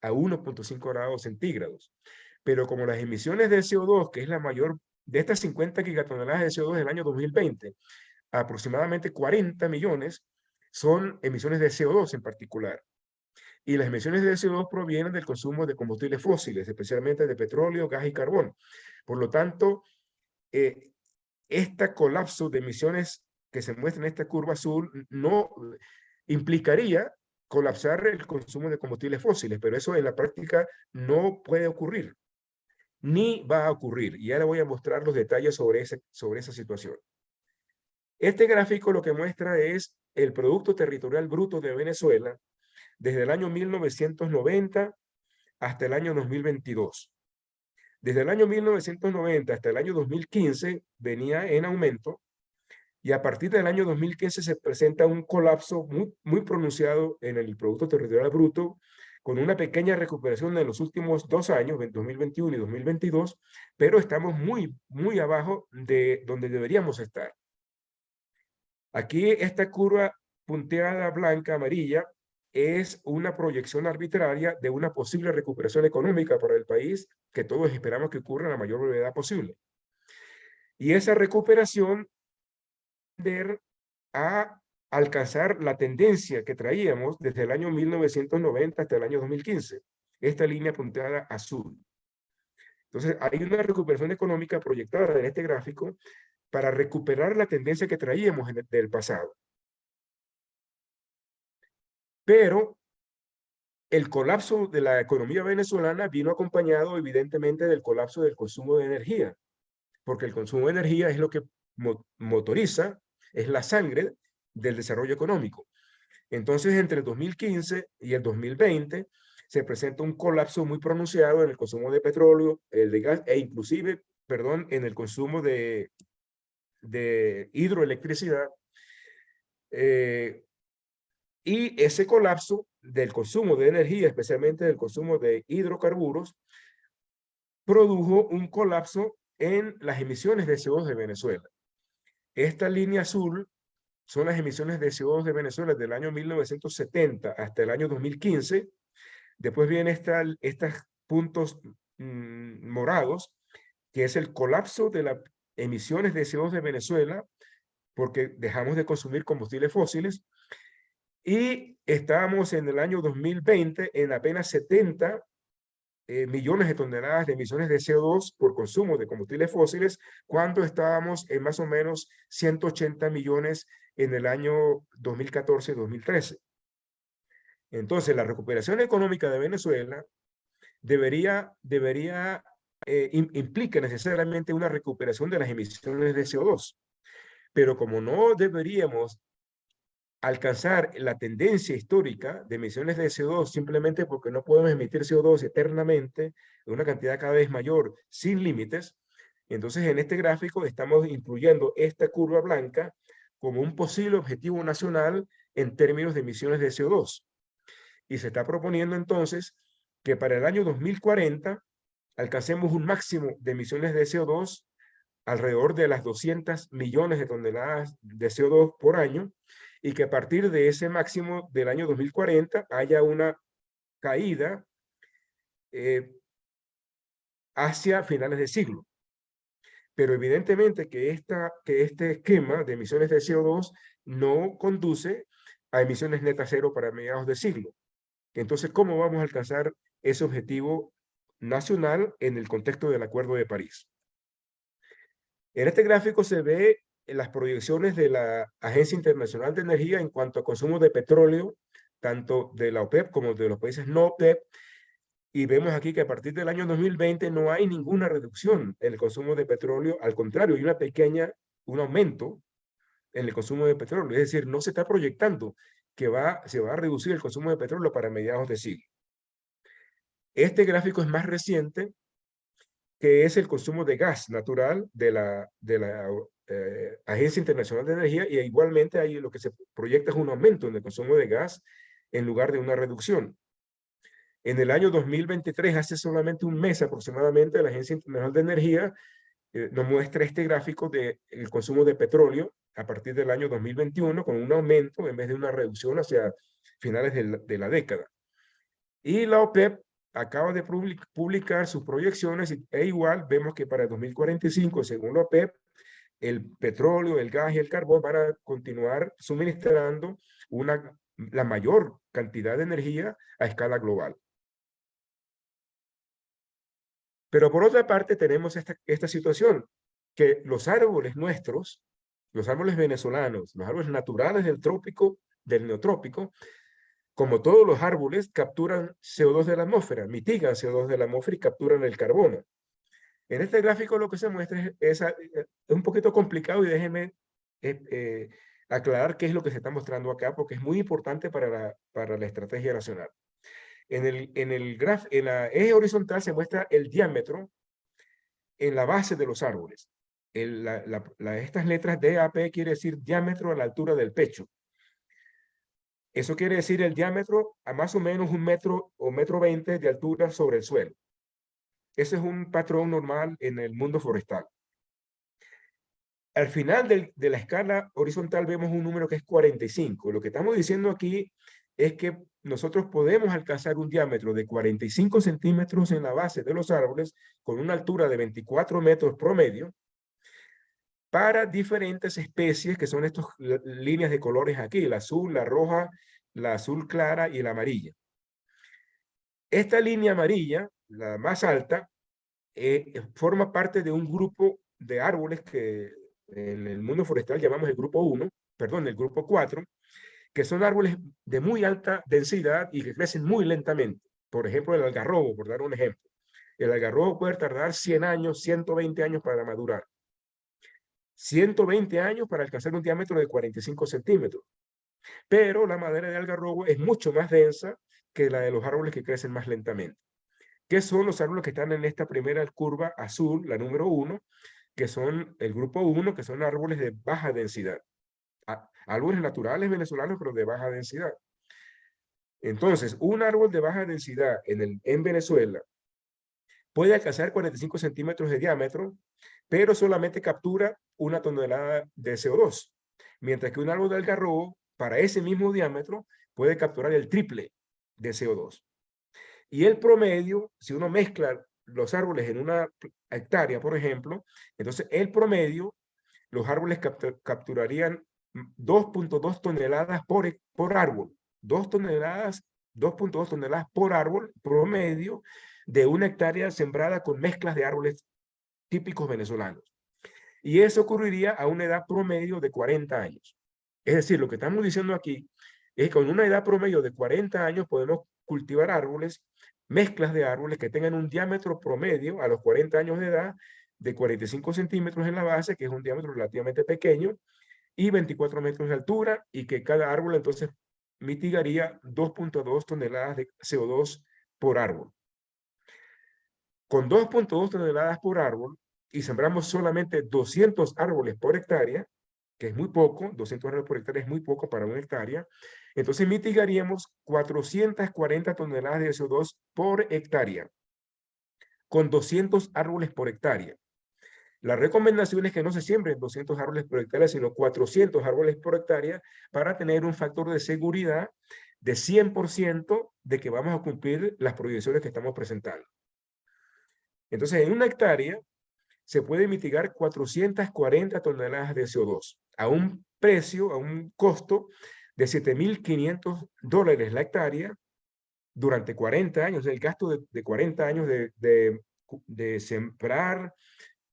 a 1.5 grados centígrados. Pero como las emisiones de CO2, que es la mayor de estas 50 gigatoneladas de CO2 del año 2020, aproximadamente 40 millones son emisiones de CO2 en particular. Y las emisiones de CO2 provienen del consumo de combustibles fósiles, especialmente de petróleo, gas y carbón. Por lo tanto, este colapso de emisiones que se muestra en esta curva azul no implicaría colapsar el consumo de combustibles fósiles, pero eso en la práctica no puede ocurrir, ni va a ocurrir. Y ahora voy a mostrar los detalles sobre esa situación. Este gráfico lo que muestra es el Producto Territorial Bruto de Venezuela desde el año 1990 hasta el año 2022. Desde el año 1990 hasta el año 2015 venía en aumento y a partir del año 2015 se presenta un colapso muy pronunciado en el Producto Territorial Bruto, con una pequeña recuperación en los últimos 2 años, 2021 y 2022, pero estamos muy abajo de donde deberíamos estar. Aquí esta curva punteada blanca, amarilla, es una proyección arbitraria de una posible recuperación económica para el país que todos esperamos que ocurra a la mayor brevedad posible. Y esa recuperación tender a alcanzar la tendencia que traíamos desde el año 1990 hasta el año 2015, esta línea punteada azul. Entonces, hay una recuperación económica proyectada en este gráfico para recuperar la tendencia que traíamos del pasado. Pero el colapso de la economía venezolana vino acompañado evidentemente del colapso del consumo de energía, porque el consumo de energía es lo que motoriza, es la sangre del desarrollo económico. Entonces, entre el 2015 y el 2020 se presenta un colapso muy pronunciado en el consumo de petróleo, el de gas e inclusive, perdón, en el consumo de hidroelectricidad. Y ese colapso del consumo de energía, especialmente del consumo de hidrocarburos, produjo un colapso en las emisiones de CO2 de Venezuela. Esta línea azul son las emisiones de CO2 de Venezuela del año 1970 hasta el año 2015. Después vienen estos puntos morados, que es el colapso de las emisiones de CO2 de Venezuela, porque dejamos de consumir combustibles fósiles. Y estábamos en el año 2020 en apenas 70 millones de toneladas de emisiones de CO2 por consumo de combustibles fósiles, cuando estábamos en más o menos 180 millones en el año 2014-2013. Entonces, la recuperación económica de Venezuela implica necesariamente una recuperación de las emisiones de CO2. Pero como no deberíamos alcanzar la tendencia histórica de emisiones de CO2 simplemente porque no podemos emitir CO2 eternamente en una cantidad cada vez mayor sin límites, entonces en este gráfico estamos incluyendo esta curva blanca como un posible objetivo nacional en términos de emisiones de CO2. Y se está proponiendo entonces que para el año 2040 alcancemos un máximo de emisiones de CO2 alrededor de las 200 millones de toneladas de CO2 por año, y que a partir de ese máximo del año 2040 haya una caída hacia finales de siglo. Pero evidentemente que este esquema de emisiones de CO2 no conduce a emisiones netas cero para mediados de siglo. Entonces, ¿cómo vamos a alcanzar ese objetivo nacional en el contexto del Acuerdo de París? En este gráfico se ve las proyecciones de la Agencia Internacional de Energía en cuanto a consumo de petróleo, tanto de la OPEP como de los países no OPEP, y vemos aquí que a partir del año 2020 no hay ninguna reducción en el consumo de petróleo, al contrario, hay un aumento en el consumo de petróleo, es decir, no se está proyectando que se va a reducir el consumo de petróleo para mediados de siglo. Este gráfico es más reciente, que es el consumo de gas natural de la Agencia Internacional de Energía, y igualmente ahí lo que se proyecta es un aumento en el consumo de gas en lugar de una reducción. En el año 2023, hace solamente un mes aproximadamente, la Agencia Internacional de Energía nos muestra este gráfico del consumo de petróleo a partir del año 2021, con un aumento en vez de una reducción hacia finales de la década. Y la OPEP acaba de publicar sus proyecciones e igual vemos que para el 2045, según la OPEP, el petróleo, el gas y el carbón van a continuar suministrando la mayor cantidad de energía a escala global. Pero por otra parte tenemos esta situación, que los árboles nuestros, los árboles venezolanos, los árboles naturales del trópico, del neotrópico, como todos los árboles, capturan CO2 de la atmósfera, mitigan CO2 de la atmósfera y capturan el carbono. En este gráfico lo que se muestra es un poquito complicado, y déjenme aclarar qué es lo que se está mostrando acá, porque es muy importante para la estrategia nacional. En la eje horizontal se muestra el diámetro en la base de los árboles. Estas letras DAP quiere decir diámetro a la altura del pecho. Eso quiere decir el diámetro a más o menos 1 metro o 1,20 m de altura sobre el suelo. Ese es un patrón normal en el mundo forestal. Al final de la escala horizontal vemos un número que es 45. Lo que estamos diciendo aquí es que nosotros podemos alcanzar un diámetro de 45 centímetros en la base de los árboles con una altura de 24 metros promedio para diferentes especies, que son estas líneas de colores aquí, la azul, la roja, la azul clara y la amarilla. Esta línea amarilla, la más alta, forma parte de un grupo de árboles que en el mundo forestal llamamos el grupo 1, perdón, el grupo 4, que son árboles de muy alta densidad y que crecen muy lentamente. Por ejemplo, el algarrobo, por dar un ejemplo. El algarrobo puede tardar 100 años, 120 años para madurar. 120 años para alcanzar un diámetro de 45 centímetros. Pero la madera de algarrobo es mucho más densa que la de los árboles que crecen más lentamente. ¿Qué son los árboles que están en esta primera curva azul, la número 1, que son el grupo 1, que son árboles de baja densidad? Árboles naturales venezolanos, pero de baja densidad. Entonces, un árbol de baja densidad en Venezuela puede alcanzar 45 centímetros de diámetro, pero solamente captura 1 tonelada de CO2. Mientras que un árbol de algarrobo, para ese mismo diámetro, puede capturar el triple de CO2. Y el promedio, si uno mezcla los árboles en 1 hectárea, por ejemplo, entonces el promedio, los árboles capturarían 2.2 toneladas por árbol. 2.2 toneladas por árbol promedio de 1 hectárea sembrada con mezclas de árboles típicos venezolanos. Y eso ocurriría a una edad promedio de 40 años. Es decir, lo que estamos diciendo aquí es que con una edad promedio de 40 años podemos cultivar árboles, mezclas de árboles que tengan un diámetro promedio a los 40 años de edad de 45 centímetros en la base, que es un diámetro relativamente pequeño, y 24 metros de altura, y que cada árbol entonces mitigaría 2.2 toneladas de CO2 por árbol. Con 2.2 toneladas por árbol, y sembramos solamente 200 árboles por hectárea, que es muy poco, 200 árboles por hectárea es muy poco para 1 hectárea, entonces mitigaríamos 440 toneladas de CO2 por hectárea, con 200 árboles por hectárea. La recomendación es que no se siembren 200 árboles por hectárea, sino 400 árboles por hectárea para tener un factor de seguridad de 100% de que vamos a cumplir las proyecciones que estamos presentando. Entonces, en 1 hectárea se puede mitigar 440 toneladas de CO2 a un precio, a un costo de $7.500 la hectárea durante 40 años. El gasto de 40 años de sembrar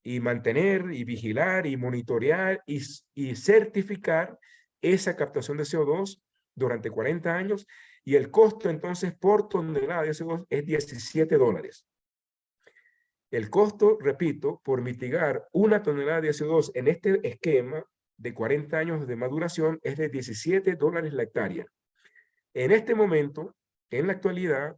y mantener y vigilar y monitorear y certificar esa captación de CO2 durante 40 años, y el costo entonces por tonelada de CO2 es $17. El costo, repito, por mitigar 1 tonelada de CO2 en este esquema de 40 años de maduración es de $17 la hectárea. En este momento, en la actualidad,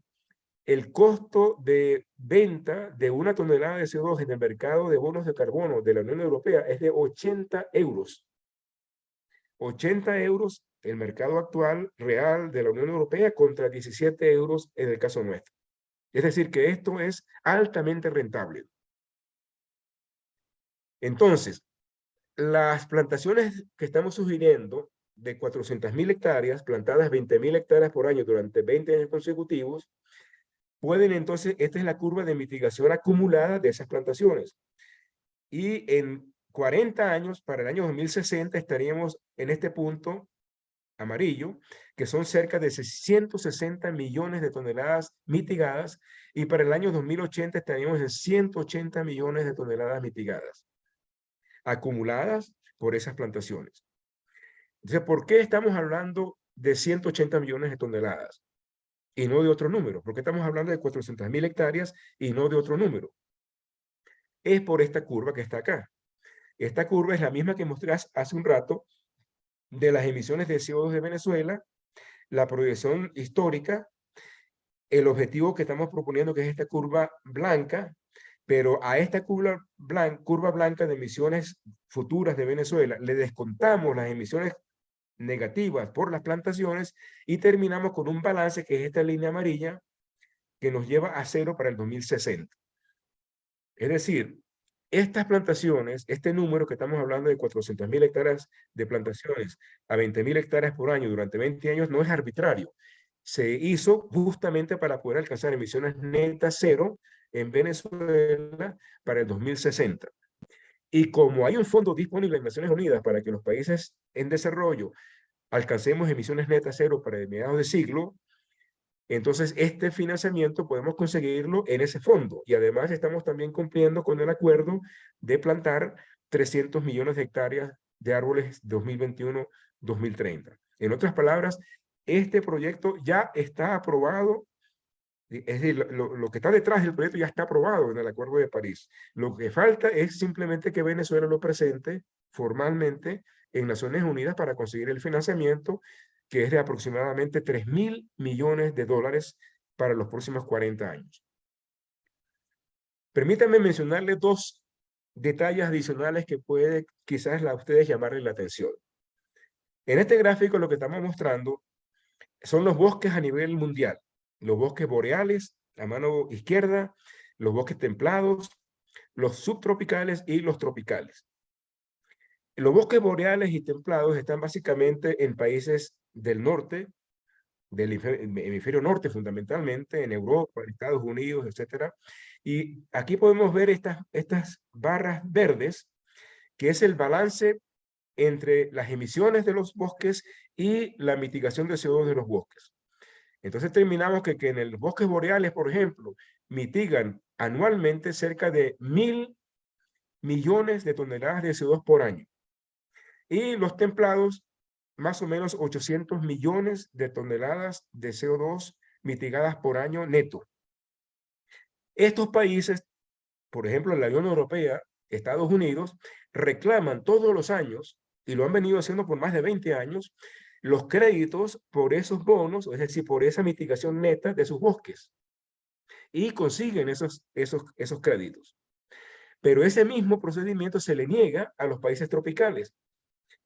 el costo de venta de una tonelada de CO2 en el mercado de bonos de carbono de la Unión Europea es de 80 euros. 80 euros el mercado actual real de la Unión Europea contra 17 euros en el caso nuestro. Es decir, que esto es altamente rentable. Entonces, las plantaciones que estamos sugiriendo de 400.000 hectáreas, plantadas 20.000 hectáreas por año durante 20 años consecutivos, pueden entonces, esta es la curva de mitigación acumulada de esas plantaciones. Y en 40 años, para el año 2060, estaríamos en este punto amarillo, que son cerca de 160 millones de toneladas mitigadas, y para el año 2080 estaríamos en 180 millones de toneladas mitigadas, acumuladas por esas plantaciones. Entonces, ¿por qué estamos hablando de 180 millones de toneladas y no de otro número? ¿Por qué estamos hablando de 400.000 hectáreas y no de otro número? Es por esta curva que está acá. Esta curva es la misma que mostré hace un rato de las emisiones de CO2 de Venezuela, la proyección histórica, el objetivo que estamos proponiendo, que es esta curva blanca, pero a esta curva blanca de emisiones futuras de Venezuela le descontamos las emisiones negativas por las plantaciones y terminamos con un balance que es esta línea amarilla que nos lleva a cero para el 2060. Es decir, estas plantaciones, este número que estamos hablando de 400.000 hectáreas de plantaciones a 20.000 hectáreas por año durante 20 años no es arbitrario. Se hizo justamente para poder alcanzar emisiones netas cero en Venezuela para el 2060. Y como hay un fondo disponible en Naciones Unidas para que los países en desarrollo alcancemos emisiones netas cero para mediados de siglo, entonces este financiamiento podemos conseguirlo en ese fondo. Y además estamos también cumpliendo con el acuerdo de plantar 300 millones de hectáreas de árboles 2021-2030. En otras palabras, este proyecto ya está aprobado. Es decir, lo que está detrás del proyecto ya está aprobado en el Acuerdo de París. Lo que falta es simplemente que Venezuela lo presente formalmente en Naciones Unidas para conseguir el financiamiento, que es de aproximadamente 3.000 millones de dólares para los próximos 40 años. Permítanme mencionarles dos detalles adicionales que puede quizás a ustedes llamarles la atención. En este gráfico lo que estamos mostrando son los bosques a nivel mundial. Los bosques boreales, a mano izquierda, los bosques templados, los subtropicales y los tropicales. Los bosques boreales y templados están básicamente en países del norte, del hemisferio norte fundamentalmente, en Europa, en Estados Unidos, etc. Y aquí podemos ver estas barras verdes, que es el balance entre las emisiones de los bosques y la mitigación de CO2 de los bosques. Entonces terminamos que en los bosques boreales, por ejemplo, mitigan anualmente cerca de 1.000 millones de toneladas de CO2 por año. Y los templados, más o menos 800 millones de toneladas de CO2 mitigadas por año neto. Estos países, por ejemplo, en la Unión Europea, Estados Unidos, reclaman todos los años, y lo han venido haciendo por más de 20 años, los créditos por esos bonos, es decir, por esa mitigación neta de sus bosques. Y consiguen esos créditos. Pero ese mismo procedimiento se le niega a los países tropicales,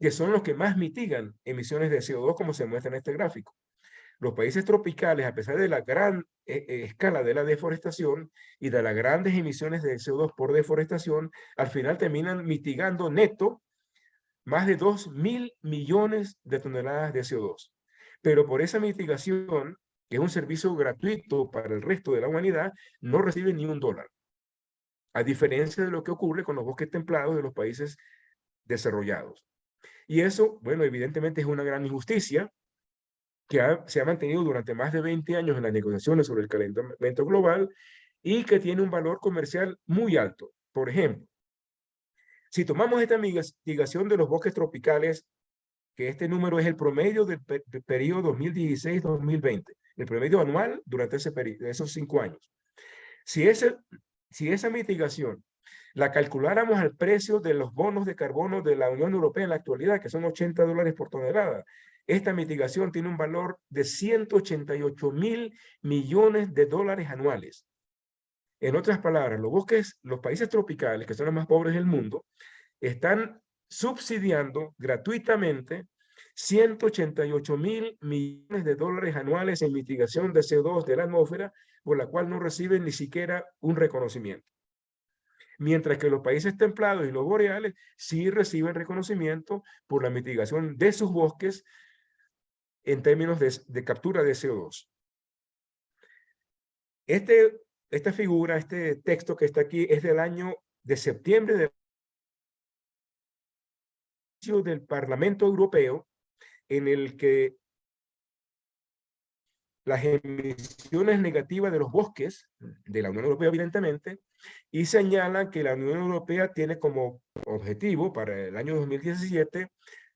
que son los que más mitigan emisiones de CO2, como se muestra en este gráfico. Los países tropicales, a pesar de la gran escala de la deforestación y de las grandes emisiones de CO2 por deforestación, al final terminan mitigando neto más de 2.000 millones de toneladas de CO2. Pero por esa mitigación, que es un servicio gratuito para el resto de la humanidad, no reciben ni $1. A diferencia de lo que ocurre con los bosques templados de los países desarrollados. Y eso, bueno, evidentemente es una gran injusticia que se ha mantenido durante más de 20 años en las negociaciones sobre el calentamiento global y que tiene un valor comercial muy alto. Por ejemplo, si tomamos esta mitigación de los bosques tropicales, que este número es el promedio del periodo 2016-2020, el promedio anual durante ese periodo, esos 5 años. Si esa mitigación la calculáramos al precio de los bonos de carbono de la Unión Europea en la actualidad, que son $80 por tonelada, esta mitigación tiene un valor de 188.000 millones de dólares anuales. En otras palabras, los bosques, los países tropicales, que son los más pobres del mundo, están subsidiando gratuitamente 188.000 millones de dólares anuales en mitigación de CO2 de la atmósfera, por la cual no reciben ni siquiera un reconocimiento. Mientras que los países templados y los boreales sí reciben reconocimiento por la mitigación de sus bosques en términos de captura de CO2. Esta figura, este texto que está aquí, es del año de septiembre del Parlamento Europeo, en el que las emisiones negativas de los bosques de la Unión Europea, evidentemente, y señalan que la Unión Europea tiene como objetivo para el año 2017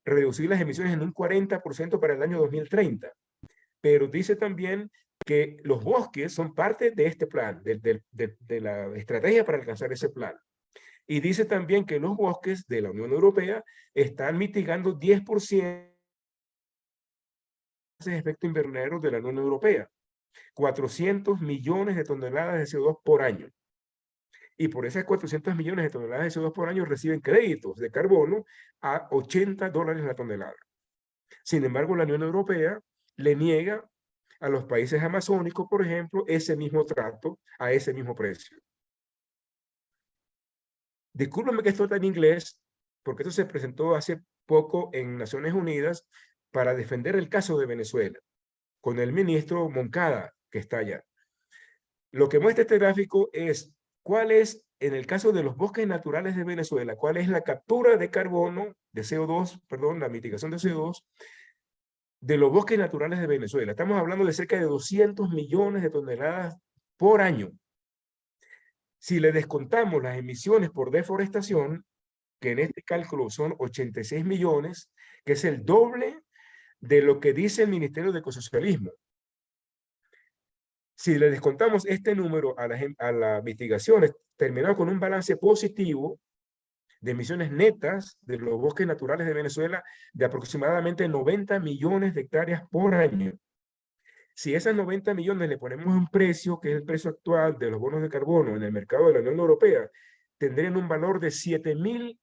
reducir las emisiones en un 40% para el año 2030. Pero dice también que los bosques son parte de este plan, de la estrategia para alcanzar ese plan. Y dice también que los bosques de la Unión Europea están mitigando 10% de efecto invernadero de la Unión Europea, 400 millones de toneladas de CO2 por año. Y por esas 400 millones de toneladas de CO2 por año reciben créditos de carbono a $80 la tonelada. Sin embargo, la Unión Europea le niega a los países amazónicos, por ejemplo, ese mismo trato a ese mismo precio. Discúlpeme que esto está en inglés, porque esto se presentó hace poco en Naciones Unidas para defender el caso de Venezuela, con el ministro Moncada, que está allá. Lo que muestra este gráfico es cuál es, en el caso de los bosques naturales de Venezuela, cuál es la captura de carbono, de CO2, perdón, la mitigación de CO2, de los bosques naturales de Venezuela. Estamos hablando de cerca de 200 millones de toneladas por año. Si le descontamos las emisiones por deforestación, que en este cálculo son 86 millones, que es el doble de lo que dice el Ministerio de Ecosocialismo. Si le descontamos este número a las mitigaciones, terminamos con un balance positivo de emisiones netas de los bosques naturales de Venezuela de aproximadamente 90 millones de hectáreas por año. Si esas 90 millones le ponemos un precio, que es el precio actual de los bonos de carbono en el mercado de la Unión Europea, tendrían un valor de 7.000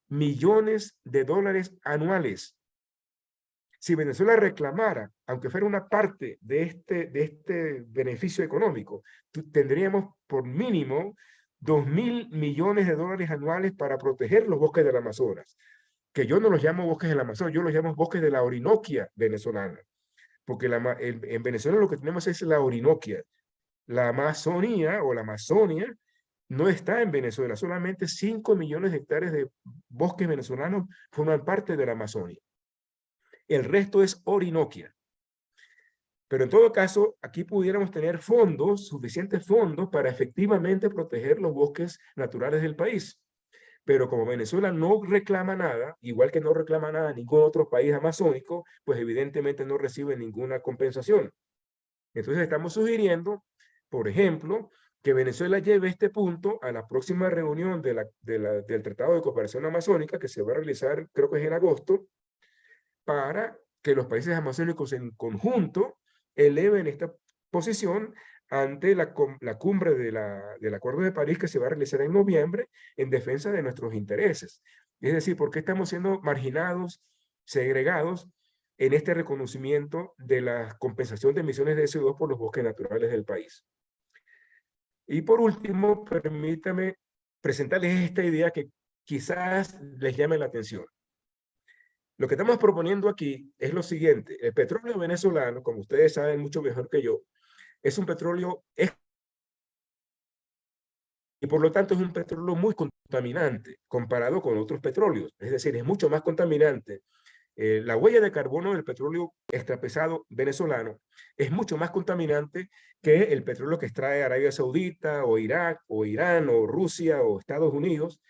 millones de dólares anuales. Si Venezuela reclamara, aunque fuera una parte de este beneficio económico, tendríamos por mínimo 2.000 millones de dólares anuales para proteger los bosques del Amazonas, que yo no los llamo bosques del Amazonas, yo los llamo bosques de la Orinoquia venezolana, porque en Venezuela lo que tenemos es la Orinoquia. La Amazonía o la Amazonia no está en Venezuela, solamente 5 millones de hectáreas de bosques venezolanos forman parte de la Amazonia. El resto es Orinoquia. Pero en todo caso, aquí pudiéramos tener fondos, suficientes fondos para efectivamente proteger los bosques naturales del país. Pero como Venezuela no reclama nada, igual que no reclama nada ningún otro país amazónico, pues evidentemente no recibe ninguna compensación. Entonces estamos sugiriendo, por ejemplo, que Venezuela lleve este punto a la próxima reunión del Tratado de Cooperación Amazónica, que se va a realizar, creo que es en agosto, para que los países amazónicos en conjunto eleven esta posición ante la cumbre del Acuerdo de París que se va a realizar en noviembre en defensa de nuestros intereses. Es decir, ¿por qué estamos siendo marginados, segregados en este reconocimiento de la compensación de emisiones de CO2 por los bosques naturales del país? Y por último, permítame presentarles esta idea que quizás les llame la atención. Lo que estamos proponiendo aquí es lo siguiente. El petróleo venezolano, como ustedes saben mucho mejor que yo, es un petróleo y por lo tanto es un petróleo muy contaminante comparado con otros petróleos. Es decir, es mucho más contaminante. La huella de carbono del petróleo extrapesado venezolano es mucho más contaminante que el petróleo que extrae Arabia Saudita o Irak o Irán o Rusia o Estados Unidos,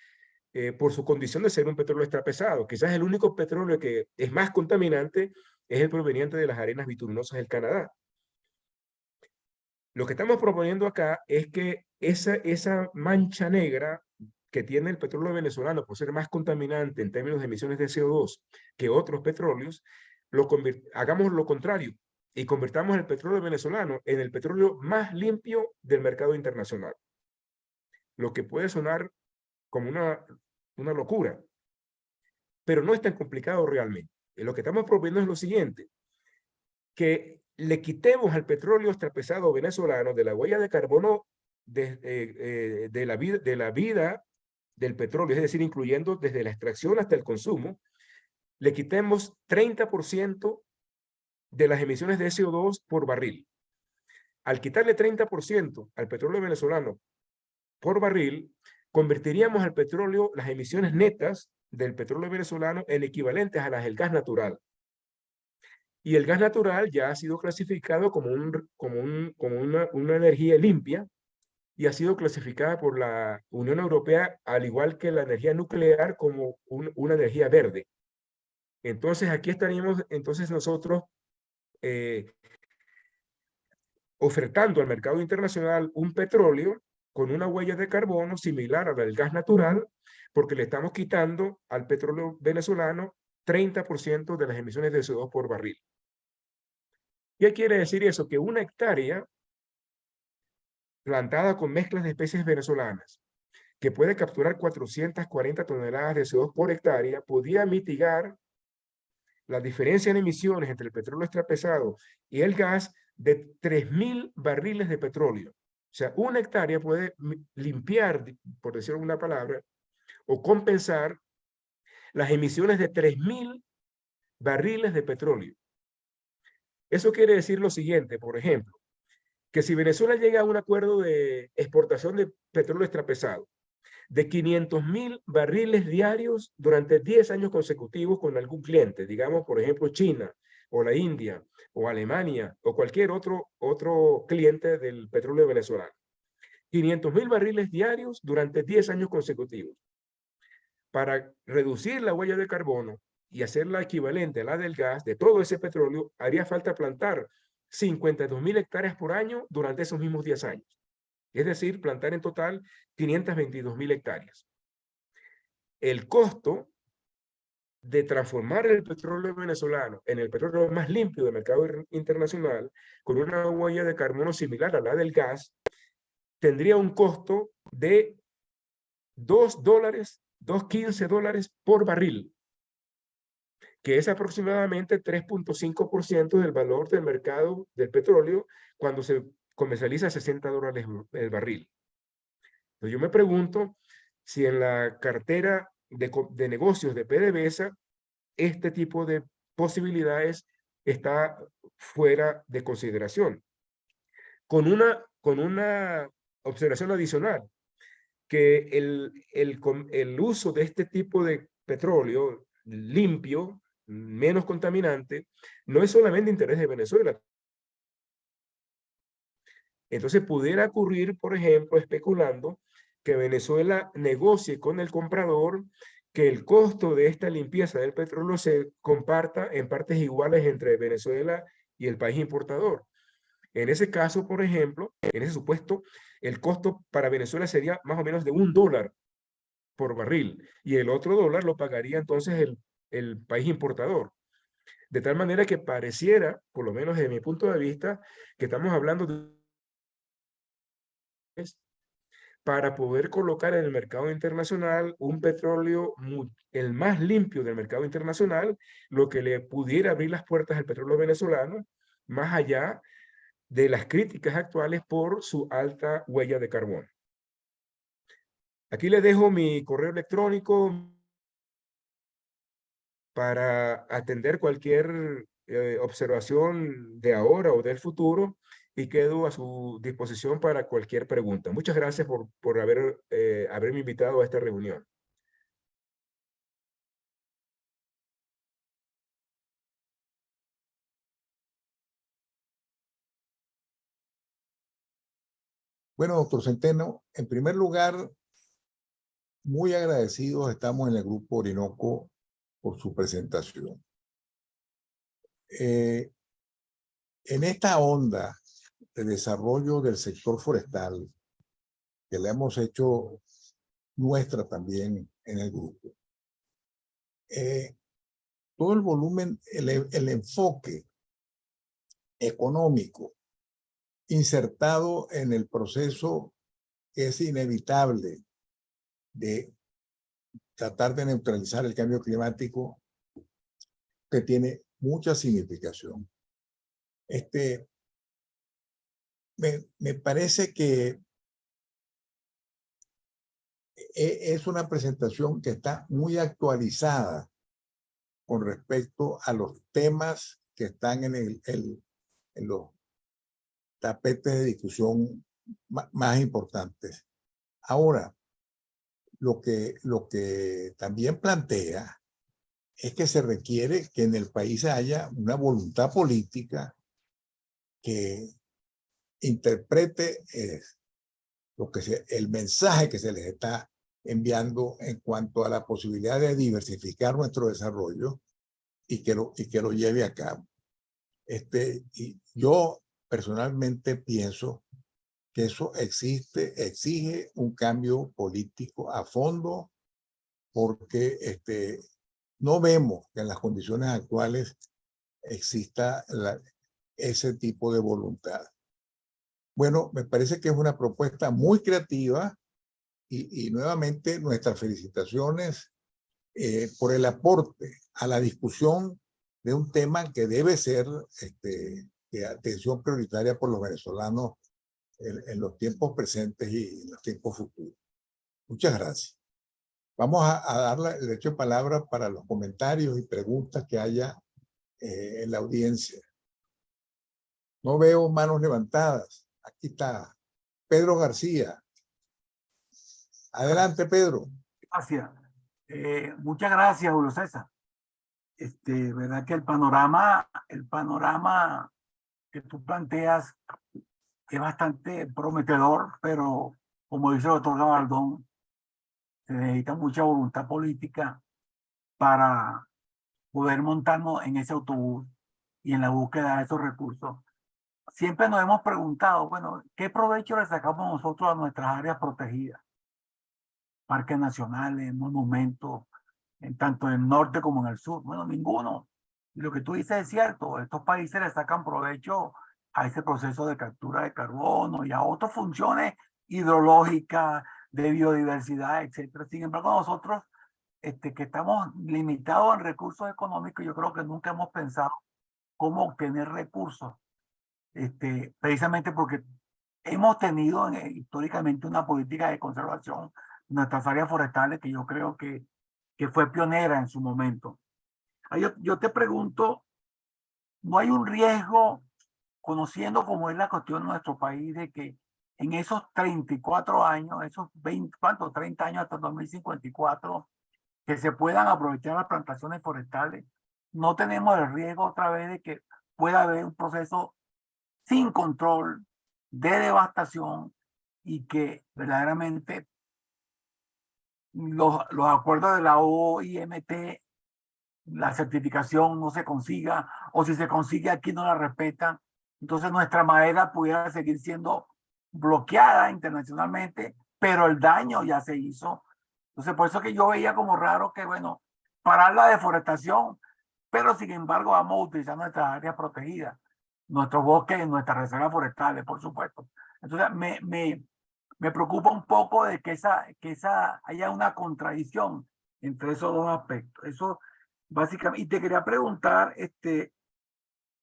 por su condición de ser un petróleo extrapesado. Quizás el único petróleo que es más contaminante es el proveniente de las arenas bituminosas del Canadá. Lo que estamos proponiendo acá es que esa mancha negra que tiene el petróleo venezolano por ser más contaminante en términos de emisiones de CO2 que otros petróleos, hagamos lo contrario y convirtamos el petróleo venezolano en el petróleo más limpio del mercado internacional. Lo que puede sonar como una locura, pero no es tan complicado realmente. Y lo que estamos proponiendo es lo siguiente, que le quitemos al petróleo extrapesado venezolano de la huella de carbono de la vida del petróleo, es decir, incluyendo desde la extracción hasta el consumo, le quitemos 30% de las emisiones de CO2 por barril. Al quitarle 30% al petróleo venezolano por barril, convertiríamos al petróleo, las emisiones netas del petróleo venezolano en equivalentes a las del gas natural. Y el gas natural ya ha sido clasificado como una energía limpia y ha sido clasificada por la Unión Europea, al igual que la energía nuclear, como una energía verde. Entonces, aquí estaríamos nosotros ofertando al mercado internacional un petróleo con una huella de carbono similar a la del gas natural, porque le estamos quitando al petróleo venezolano 30% de las emisiones de CO2 por barril. ¿Qué quiere decir eso? Que una hectárea plantada con mezclas de especies venezolanas, que puede capturar 440 toneladas de CO2 por hectárea, podía mitigar la diferencia en emisiones entre el petróleo extrapesado y el gas de 3.000 barriles de petróleo. O sea, una hectárea puede limpiar, por decirlo una palabra, o compensar las emisiones de 3.000 barriles de petróleo. Eso quiere decir lo siguiente, por ejemplo, que si Venezuela llega a un acuerdo de exportación de petróleo extrapesado de 500.000 barriles diarios durante 10 años consecutivos con algún cliente, digamos, por ejemplo, China o la India o Alemania o cualquier otro cliente del petróleo venezolano. 500.000 barriles diarios durante 10 años consecutivos. Para reducir la huella de carbono y hacerla equivalente a la del gas, de todo ese petróleo, haría falta plantar 52.000 hectáreas por año durante esos mismos 10 años. Es decir, plantar en total 522.000 hectáreas. El costo de transformar el petróleo venezolano en el petróleo más limpio del mercado internacional, con una huella de carbono similar a la del gas, tendría un costo de $2.15 por barril, que es aproximadamente 3.5% del valor del mercado del petróleo cuando se comercializa a $60 el barril. Entonces yo me pregunto si en la cartera de negocios de PDVSA este tipo de posibilidades está fuera de consideración. Con una observación adicional, que el uso de este tipo de petróleo limpio, menos contaminante, no es solamente interés de Venezuela. Entonces pudiera ocurrir, por ejemplo, especulando, que Venezuela negocie con el comprador que el costo de esta limpieza del petróleo se comparta en partes iguales entre Venezuela y el país importador. En ese caso, por ejemplo, en ese supuesto, el costo para Venezuela sería más o menos de $1 por barril y el otro dólar lo pagaría entonces el país importador. De tal manera que pareciera, por lo menos desde mi punto de vista, que estamos hablando de para poder colocar en el mercado internacional un petróleo el más limpio del mercado internacional, lo que le pudiera abrir las puertas al petróleo venezolano, más allá de las críticas actuales por su alta huella de carbono. Aquí les dejo mi correo electrónico para atender cualquier observación de ahora o del futuro y quedo a su disposición para cualquier pregunta. Muchas gracias por haberme invitado a esta reunión. Bueno, doctor Centeno, en primer lugar, muy agradecidos estamos en el Grupo Orinoco por su presentación. En esta onda de desarrollo del sector forestal, que la hemos hecho nuestra también en el grupo, todo el volumen, el enfoque económico insertado en el proceso que es inevitable de tratar de neutralizar el cambio climático, que tiene mucha significación. Me parece que es una presentación que está muy actualizada con respecto a los temas que están en los tapetes de discusión más importantes. Ahora, lo que también plantea es que se requiere que en el país haya una voluntad política que interprete el mensaje que se les está enviando en cuanto a la posibilidad de diversificar nuestro desarrollo y que lo lleve a cabo. Y yo personalmente pienso que eso exige un cambio político a fondo, porque no vemos que en las condiciones actuales exista ese tipo de voluntad. Bueno, me parece que es una propuesta muy creativa y nuevamente nuestras felicitaciones por el aporte a la discusión de un tema que debe ser de atención prioritaria por los venezolanos en los tiempos presentes y en los tiempos futuros. Muchas gracias. Vamos a darle el derecho de palabra para los comentarios y preguntas que haya en la audiencia. No veo manos levantadas. Aquí está Pedro García. Adelante, Pedro. Gracias. Muchas gracias, Julio César. Verdad que el panorama que tú planteas es bastante prometedor, pero como dice el doctor Gabaldón, se necesita mucha voluntad política para poder montarnos en ese autobús y en la búsqueda de esos recursos. Siempre nos hemos preguntado, bueno, ¿qué provecho le sacamos nosotros a nuestras áreas protegidas? Parques nacionales, monumentos, tanto en el norte como en el sur. Bueno, ninguno. Y lo que tú dices es cierto, estos países le sacan provecho a ese proceso de captura de carbono y a otras funciones hidrológicas, de biodiversidad, etcétera. Sin embargo, nosotros, que estamos limitados en recursos económicos, yo creo que nunca hemos pensado cómo obtener recursos, precisamente porque hemos tenido históricamente una política de conservación de nuestras áreas forestales que yo creo que fue pionera en su momento. Yo te pregunto, ¿no hay un riesgo, conociendo cómo es la cuestión de nuestro país, de que en esos 34 años, esos 20, ¿cuántos? 30 años hasta 2054, que se puedan aprovechar las plantaciones forestales? No tenemos el riesgo otra vez de que pueda haber un proceso sin control de devastación y que verdaderamente los acuerdos de la OIMT, la certificación no se consiga, o si se consigue aquí no la respetan, entonces nuestra madera pudiera seguir siendo bloqueada internacionalmente, pero el daño ya se hizo. Entonces por eso que yo veía como raro que, bueno, parar la deforestación, pero sin embargo vamos a utilizar nuestras áreas protegidas, nuestros bosques y nuestras reservas forestales, por supuesto. Entonces me preocupa un poco de que haya una contradicción entre esos dos aspectos. Eso básicamente, y te quería preguntar, ¿qué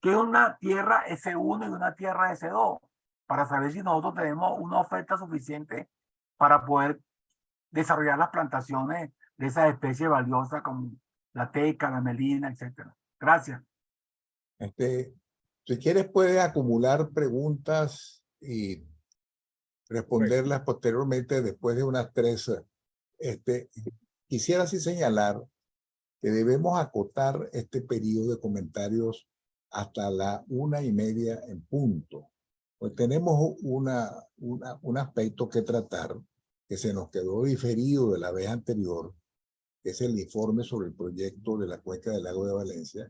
es una tierra S1 y una tierra S2? Para saber si nosotros tenemos una oferta suficiente para poder desarrollar las plantaciones de esas especies valiosas como la teca, la melina, etcétera. Gracias. Si quieres, puedes acumular preguntas y responderlas posteriormente después de unas 3. Quisiera así señalar que debemos acotar este periodo de comentarios hasta la 1:30 en punto. Pues tenemos un aspecto que tratar que se nos quedó diferido de la vez anterior, que es el informe sobre el proyecto de la cuenca del lago de Valencia,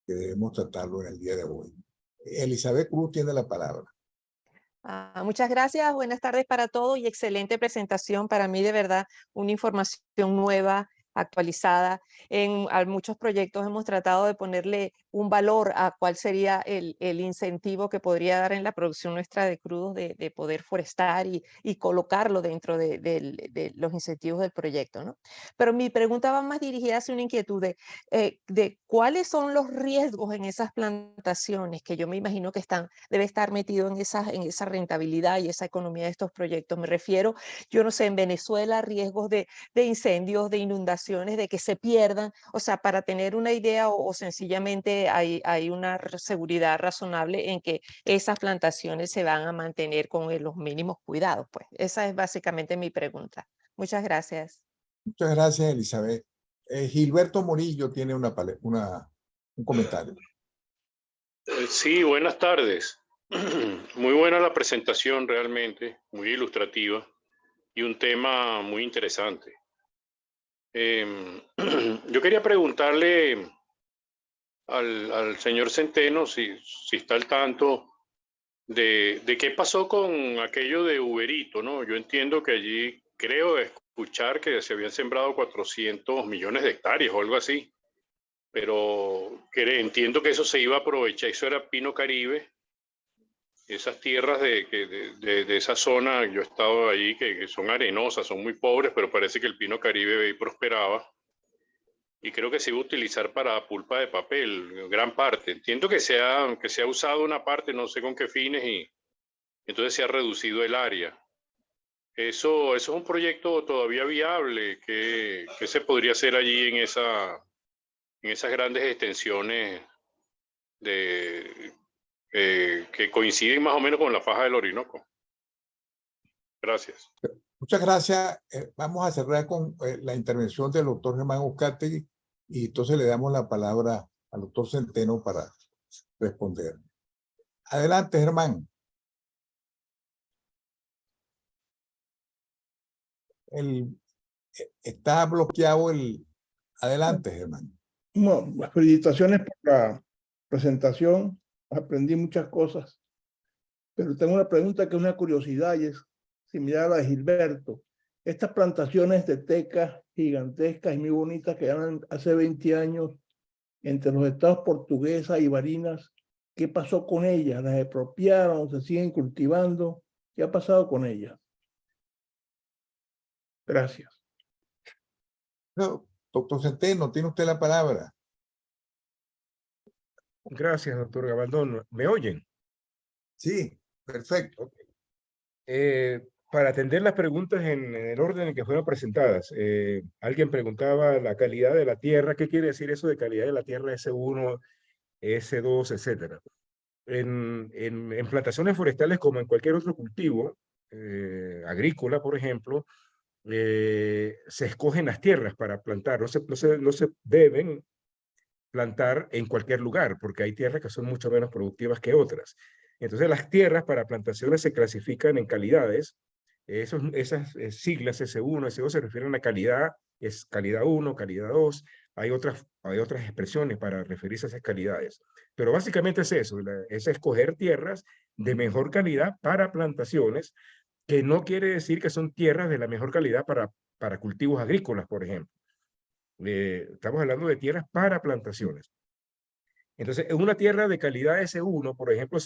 que debemos tratarlo en el día de hoy. Elizabeth Cruz tiene la palabra. Muchas gracias, buenas tardes para todos y excelente presentación. Para mí, de verdad, una información nueva actualizada. Muchos proyectos hemos tratado de ponerle un valor a cuál sería el incentivo que podría dar en la producción nuestra de crudos de poder forestar y colocarlo dentro de los incentivos del proyecto, ¿no? Pero mi pregunta va más dirigida hacia una inquietud de cuáles son los riesgos en esas plantaciones, que yo me imagino que debe estar metido en esa rentabilidad y esa economía de estos proyectos. Me refiero, yo no sé, en Venezuela, riesgos de incendios, de inundaciones, de que se pierdan, o sea, para tener una idea o sencillamente hay una seguridad razonable en que esas plantaciones se van a mantener con los mínimos cuidados, pues. Esa es básicamente mi pregunta. Muchas gracias. Muchas gracias, Elizabeth. Gilberto Morillo tiene un comentario. Sí, buenas tardes. Muy buena la presentación realmente, muy ilustrativa y un tema muy interesante. Yo quería preguntarle al señor Centeno si está al tanto de qué pasó con aquello de Uberito, ¿no? Yo entiendo que allí creo escuchar que se habían sembrado 400 millones de hectáreas o algo así, pero entiendo que eso se iba a aprovechar, eso era Pino Caribe, esas tierras de esa zona, yo he estado allí, que son arenosas, son muy pobres, pero parece que el Pino Caribe ahí prosperaba. Y creo que se iba a utilizar para pulpa de papel, gran parte. Entiendo que se ha usado una parte, no sé con qué fines, y entonces se ha reducido el área. Eso es un proyecto todavía viable. ¿Qué se podría hacer allí en esas grandes extensiones que coinciden más o menos con la faja del Orinoco? Gracias. Muchas gracias. Vamos a cerrar con la intervención del doctor Germán Uzcategui y entonces le damos la palabra al doctor Centeno para responder. Adelante, Germán. Está bloqueado el... Adelante, Germán. Bueno, las felicitaciones por la presentación. Aprendí muchas cosas, pero tengo una pregunta que es una curiosidad y es similar a la de Gilberto. Estas plantaciones de teca gigantescas y muy bonitas que eran hace 20 años entre los estados Portuguesa y Barinas, ¿qué pasó con ellas? ¿Las expropiaron? ¿Se siguen cultivando? ¿Qué ha pasado con ellas? Gracias. No, doctor Centeno, tiene usted la palabra. Gracias, doctor Gabaldón. ¿Me oyen? Sí, perfecto. Okay. Para atender las preguntas en el orden en que fueron presentadas, alguien preguntaba la calidad de la tierra. ¿Qué quiere decir eso de calidad de la tierra S1, S2, etcétera? En plantaciones forestales, como en cualquier otro cultivo agrícola, por ejemplo, se escogen las tierras para plantar. No se deben plantar en cualquier lugar, porque hay tierras que son mucho menos productivas que otras. Entonces, las tierras para plantaciones se clasifican en calidades. Esas siglas S1, S2 se refieren a calidad, es calidad 1, calidad 2. Hay otras expresiones para referirse a esas calidades. Pero básicamente es eso, es escoger tierras de mejor calidad para plantaciones, que no quiere decir que son tierras de la mejor calidad para cultivos agrícolas, por ejemplo. Estamos hablando de tierras para plantaciones. Entonces, en una tierra de calidad S1, por ejemplo,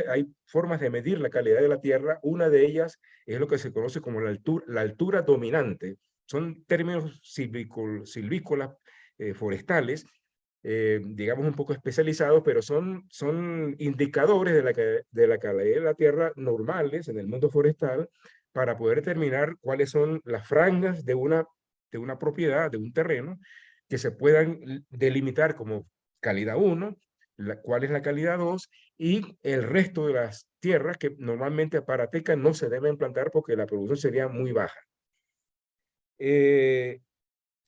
hay formas de medir la calidad de la tierra. Una de ellas es lo que se conoce como la altura dominante. Son términos silvícolas, forestales, digamos un poco especializados, pero son indicadores de la calidad de la tierra normales en el mundo forestal para poder determinar cuáles son las franjas de una propiedad, de un terreno, que se puedan delimitar como calidad 1, cuál es la calidad 2, y el resto de las tierras que normalmente para teca no se deben plantar porque la producción sería muy baja.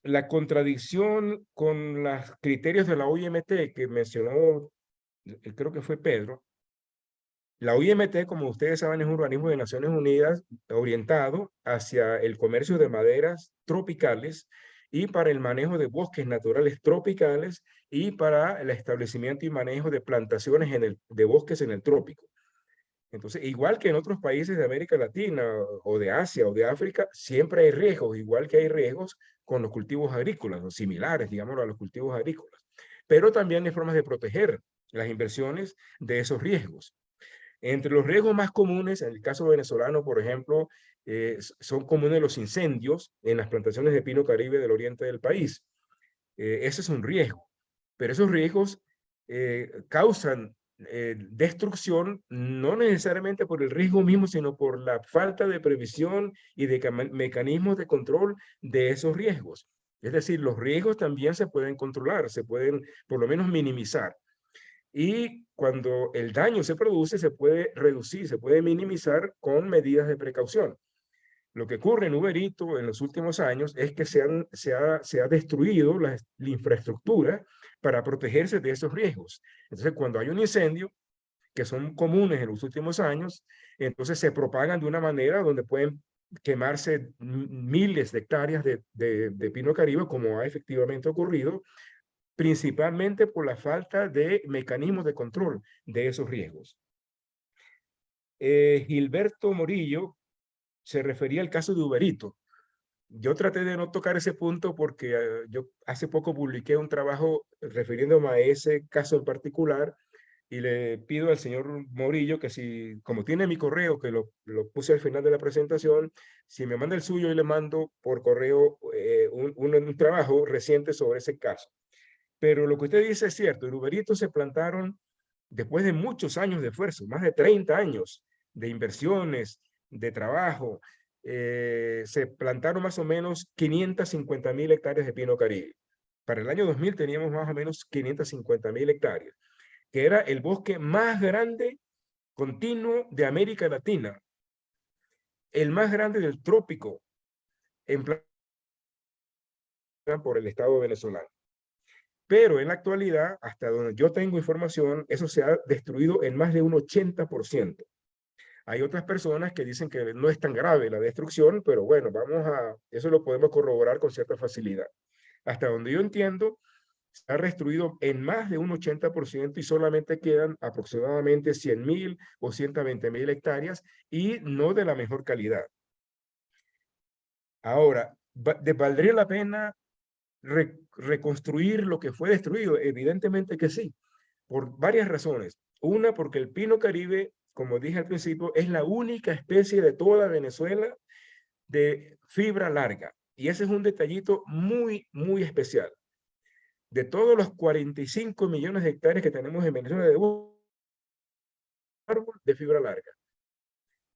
La contradicción con los criterios de la OIMT que mencionó, creo que fue Pedro. La OIMT, como ustedes saben, es un organismo de Naciones Unidas orientado hacia el comercio de maderas tropicales y para el manejo de bosques naturales tropicales y para el establecimiento y manejo de plantaciones de bosques en el trópico. Entonces, igual que en otros países de América Latina o de Asia o de África, siempre hay riesgos, igual que hay riesgos con los cultivos agrícolas o similares, digámoslo, a los cultivos agrícolas. Pero también hay formas de proteger las inversiones de esos riesgos. Entre los riesgos más comunes, en el caso venezolano, por ejemplo, son comunes los incendios en las plantaciones de pino caribe del oriente del país. Ese es un riesgo, pero esos riesgos causan destrucción no necesariamente por el riesgo mismo, sino por la falta de previsión y de mecanismos de control de esos riesgos. Es decir, los riesgos también se pueden controlar, se pueden por lo menos minimizar. Y cuando el daño se produce, se puede reducir, se puede minimizar con medidas de precaución. Lo que ocurre en Uberito en los últimos años es que se ha destruido la infraestructura para protegerse de esos riesgos. Entonces, cuando hay un incendio, que son comunes en los últimos años, entonces se propagan de una manera donde pueden quemarse miles de hectáreas de pino caribe, como ha efectivamente ocurrido, principalmente por la falta de mecanismos de control de esos riesgos. Gilberto Morillo se refería al caso de Uberito. Yo traté de no tocar ese punto porque yo hace poco publiqué un trabajo refiriéndome a ese caso en particular y le pido al señor Morillo que si, como tiene mi correo, que lo puse al final de la presentación, si me manda el suyo, yo le mando por correo un trabajo reciente sobre ese caso. Pero lo que usted dice es cierto, en Uberito se plantaron, después de muchos años de esfuerzo, más de 30 años de inversiones, de trabajo, se plantaron más o menos 550.000 hectáreas de pino caribe. Para el año 2000 teníamos más o menos 550.000 hectáreas, que era el bosque más grande continuo de América Latina, el más grande del trópico, en plan por el Estado venezolano. Pero en la actualidad, hasta donde yo tengo información, eso se ha destruido en más de un 80%. Hay otras personas que dicen que no es tan grave la destrucción, pero bueno, eso lo podemos corroborar con cierta facilidad. Hasta donde yo entiendo, se ha destruido en más de un 80% y solamente quedan aproximadamente 100.000 o 120.000 hectáreas y no de la mejor calidad. Ahora, ¿valdría la pena reconstruir lo que fue destruido? Evidentemente que sí, por varias razones. Una, porque el pino caribe, como dije al principio, es la única especie de toda Venezuela de fibra larga. Y ese es un detallito muy, muy especial. De todos los 45 millones de hectáreas que tenemos en Venezuela de árbol de fibra larga,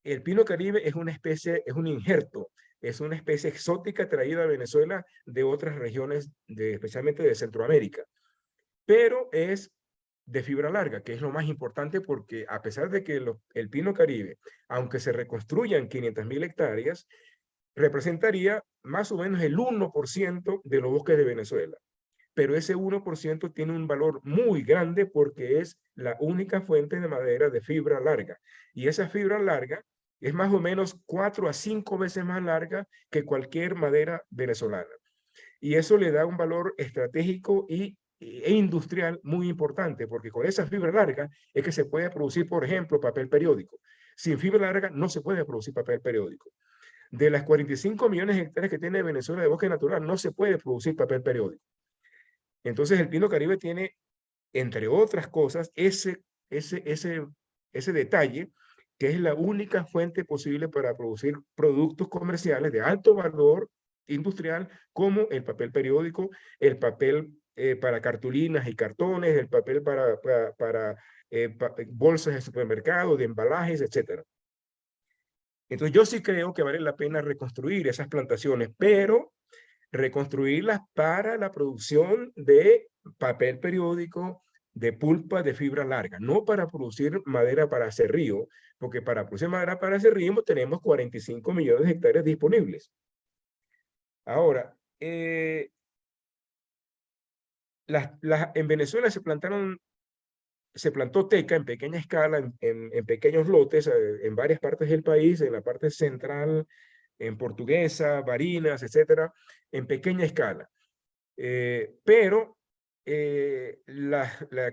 el pino caribe es una especie, es un injerto, es una especie exótica traída a Venezuela de otras regiones, especialmente de Centroamérica, pero es de fibra larga, que es lo más importante porque a pesar de que el pino caribe, aunque se reconstruyan 500.000 hectáreas, representaría más o menos el 1% de los bosques de Venezuela. Pero ese 1% tiene un valor muy grande porque es la única fuente de madera de fibra larga. Y esa fibra larga es más o menos 4 a 5 veces más larga que cualquier madera venezolana. Y eso le da un valor estratégico e industrial muy importante, porque con esa fibra larga es que se puede producir, por ejemplo, papel periódico. Sin fibra larga no se puede producir papel periódico. De las 45 millones de hectáreas que tiene Venezuela de bosque natural, no se puede producir papel periódico. Entonces el pino caribe tiene, entre otras cosas, ese detalle, que es la única fuente posible para producir productos comerciales de alto valor industrial, como el papel periódico, el papel para cartulinas y cartones, el papel para bolsas de supermercado, de embalajes, etc. Entonces yo sí creo que vale la pena reconstruir esas plantaciones, pero reconstruirlas para la producción de papel periódico, de pulpa de fibra larga, no para producir madera para aserrío, porque para producir madera para aserrío tenemos 45 millones de hectáreas disponibles. Ahora, en Venezuela se plantó teca en pequeña escala, en pequeños lotes, en varias partes del país, en la parte central, en Portuguesa, Barinas, etcétera, en pequeña escala. Pero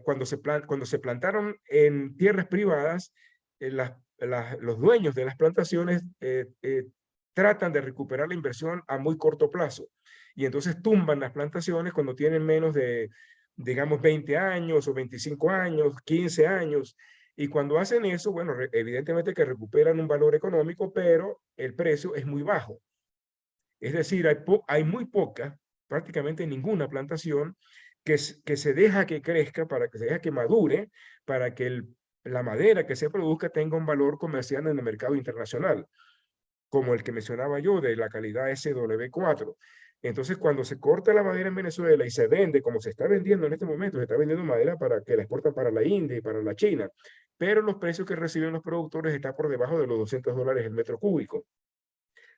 cuando se plantaron en tierras privadas, los dueños de las plantaciones tratan de recuperar la inversión a muy corto plazo. Y entonces tumban las plantaciones cuando tienen menos de, digamos, 20 años o 25 años, 15 años. Y cuando hacen eso, bueno, evidentemente que recuperan un valor económico, pero el precio es muy bajo. Es decir, hay muy poca, prácticamente ninguna plantación que se deja que crezca, para que se deja que madure, para que la madera que se produzca tenga un valor comercial en el mercado internacional, como el que mencionaba yo, de la calidad SW4. Entonces, cuando se corta la madera en Venezuela y se vende, como se está vendiendo en este momento, se está vendiendo madera para que la exportan para la India y para la China, pero los precios que reciben los productores están por debajo de los $200 el metro cúbico.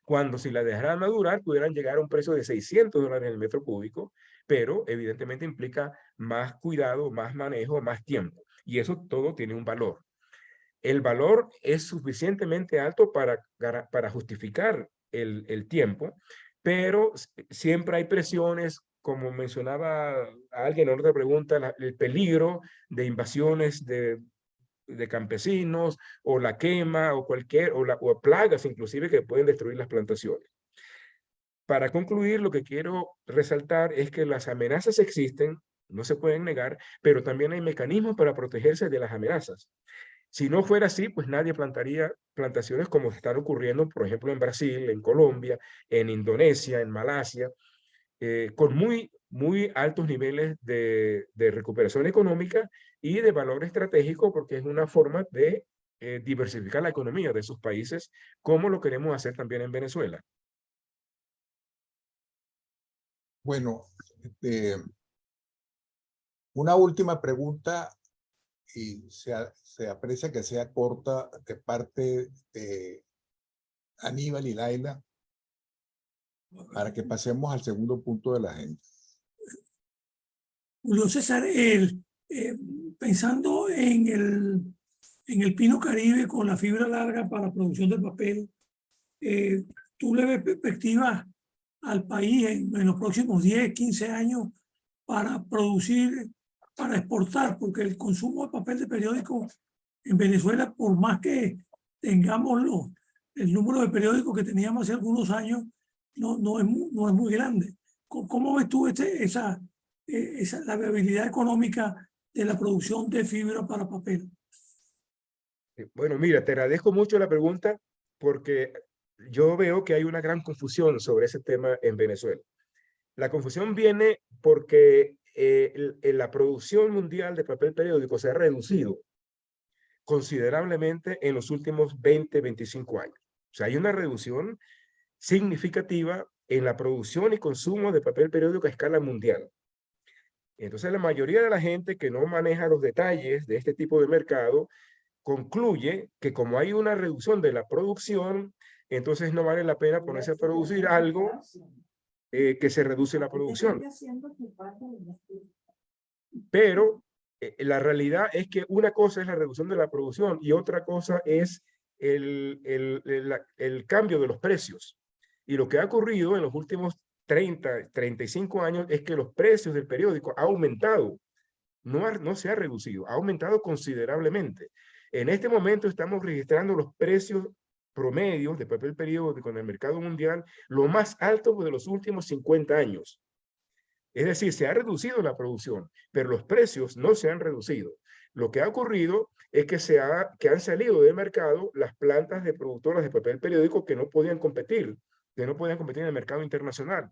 Cuando si la dejaran madurar, pudieran llegar a un precio de $600 el metro cúbico, pero evidentemente implica más cuidado, más manejo, más tiempo. Y eso todo tiene un valor. El valor es suficientemente alto para justificar el tiempo, pero siempre hay presiones, como mencionaba alguien en otra pregunta, el peligro de invasiones de campesinos, o la quema, o plagas inclusive que pueden destruir las plantaciones. Para concluir, lo que quiero resaltar es que las amenazas existen, no se pueden negar, pero también hay mecanismos para protegerse de las amenazas. Si no fuera así, pues nadie plantaría plantaciones como están ocurriendo, por ejemplo, en Brasil, en Colombia, en Indonesia, en Malasia, con muy altos niveles de recuperación económica y de valor estratégico, porque es una forma de diversificar la economía de esos países, como lo queremos hacer también en Venezuela. Bueno, una última pregunta, y se aprecia que sea corta, de parte de Aníbal y Laila, para que pasemos al segundo punto de la agenda. Julio César, pensando en el pino caribe con la fibra larga para producción de papel, ¿tú le ves perspectivas al país en los próximos 10, 15 años para producir, para exportar? Porque el consumo de papel de periódico en Venezuela, por más que tengamos el número de periódicos que teníamos hace algunos años, no es muy grande. ¿Cómo ves tú la viabilidad económica de la producción de fibra para papel? Bueno, mira, te agradezco mucho la pregunta, porque yo veo que hay una gran confusión sobre ese tema en Venezuela. La confusión viene porque la producción mundial de papel periódico se ha reducido considerablemente en los últimos 20, 25 años. O sea, hay una reducción significativa en la producción y consumo de papel periódico a escala mundial. Entonces, la mayoría de la gente que no maneja los detalles de este tipo de mercado concluye que como hay una reducción de la producción, entonces no vale la pena ponerse a producir algo que se reduce la producción. Pero la realidad es que una cosa es la reducción de la producción y otra cosa es el cambio de los precios. Y lo que ha ocurrido en los últimos 30, 35 años es que los precios del periódico han aumentado, no se ha reducido, ha aumentado considerablemente. En este momento estamos registrando los precios promedios de papel periódico en el mercado mundial, lo más alto de los últimos 50 años. Es decir, se ha reducido la producción, pero los precios no se han reducido. Lo que ha ocurrido es que han salido del mercado las plantas de productoras de papel periódico que no podían competir en el mercado internacional.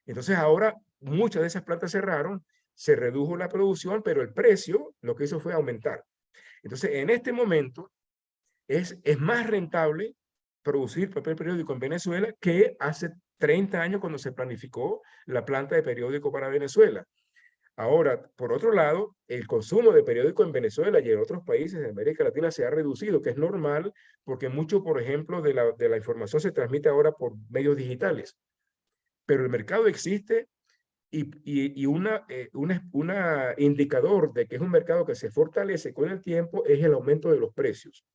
Entonces ahora muchas de esas plantas cerraron, se redujo la producción, pero el precio lo que hizo fue aumentar. Entonces en este momento es más rentable producir papel periódico en Venezuela que hace 30 años cuando se planificó la planta de periódico para Venezuela. Ahora, por otro lado, el consumo de periódico en Venezuela y en otros países de América Latina se ha reducido, que es normal, porque mucho, por ejemplo, de la información se transmite ahora por medios digitales. Pero el mercado existe y un indicador de que es un mercado que se fortalece con el tiempo es el aumento de los precios.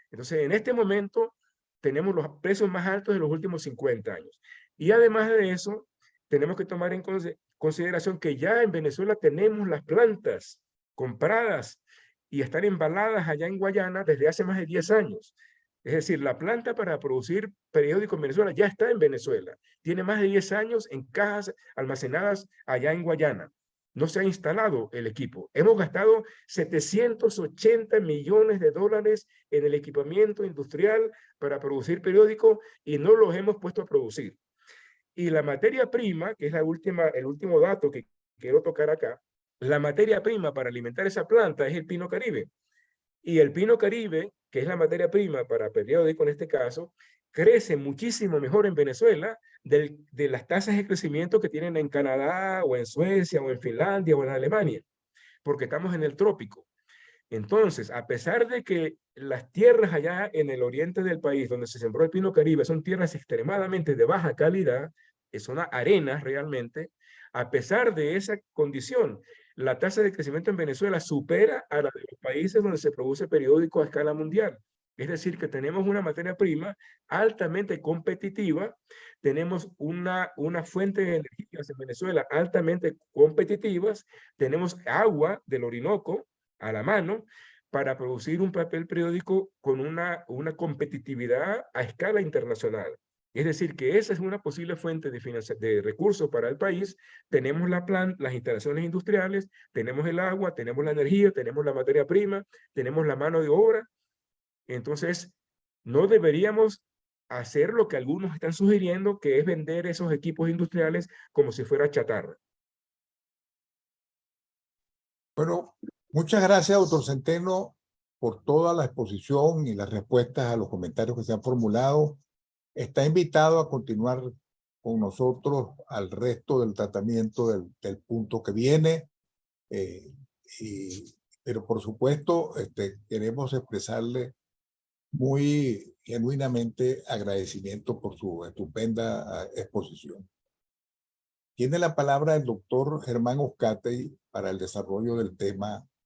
Entonces, en este momento tenemos los precios más altos de los últimos 50 años. Y además de eso, tenemos que tomar en consideración que ya en Venezuela tenemos las plantas compradas y están embaladas allá en Guayana desde hace más de 10 años. Es decir, la planta para producir periódico en Venezuela ya está en Venezuela. Tiene más de 10 años en cajas almacenadas allá en Guayana. No se ha instalado el equipo. Hemos gastado 780 millones de dólares en el equipamiento industrial para producir periódico y no los hemos puesto a producir. Y la materia prima, que es el último dato que quiero tocar acá, la materia prima para alimentar esa planta es el pino caribe. Y el pino caribe, que es la materia prima para periódico en este caso, crece muchísimo mejor en Venezuela de las tasas de crecimiento que tienen en Canadá o en Suecia o en Finlandia o en Alemania, porque estamos en el trópico. Entonces, a pesar de que las tierras allá en el oriente del país donde se sembró el pino caribe son tierras extremadamente de baja calidad, son arenas realmente, a pesar de esa condición, la tasa de crecimiento en Venezuela supera a la de los países donde se produce periódico a escala mundial. Es decir, que tenemos una materia prima altamente competitiva, tenemos una fuente de energías en Venezuela altamente competitivas, tenemos agua del Orinoco a la mano para producir un papel periódico con una competitividad a escala internacional. Es decir, que esa es una posible fuente de recursos para el país. Tenemos las instalaciones industriales, tenemos el agua, tenemos la energía, tenemos la materia prima, tenemos la mano de obra. Entonces, no deberíamos hacer lo que algunos están sugiriendo, que es vender esos equipos industriales como si fuera chatarra. Bueno, muchas gracias, doctor Centeno, por toda la exposición y las respuestas a los comentarios que se han formulado. Está invitado a continuar con nosotros al resto del tratamiento del punto que viene. Pero por supuesto, queremos expresarle muy genuinamente agradecimiento por su estupenda exposición. Tiene la palabra el doctor Germán Oscate para el desarrollo del tema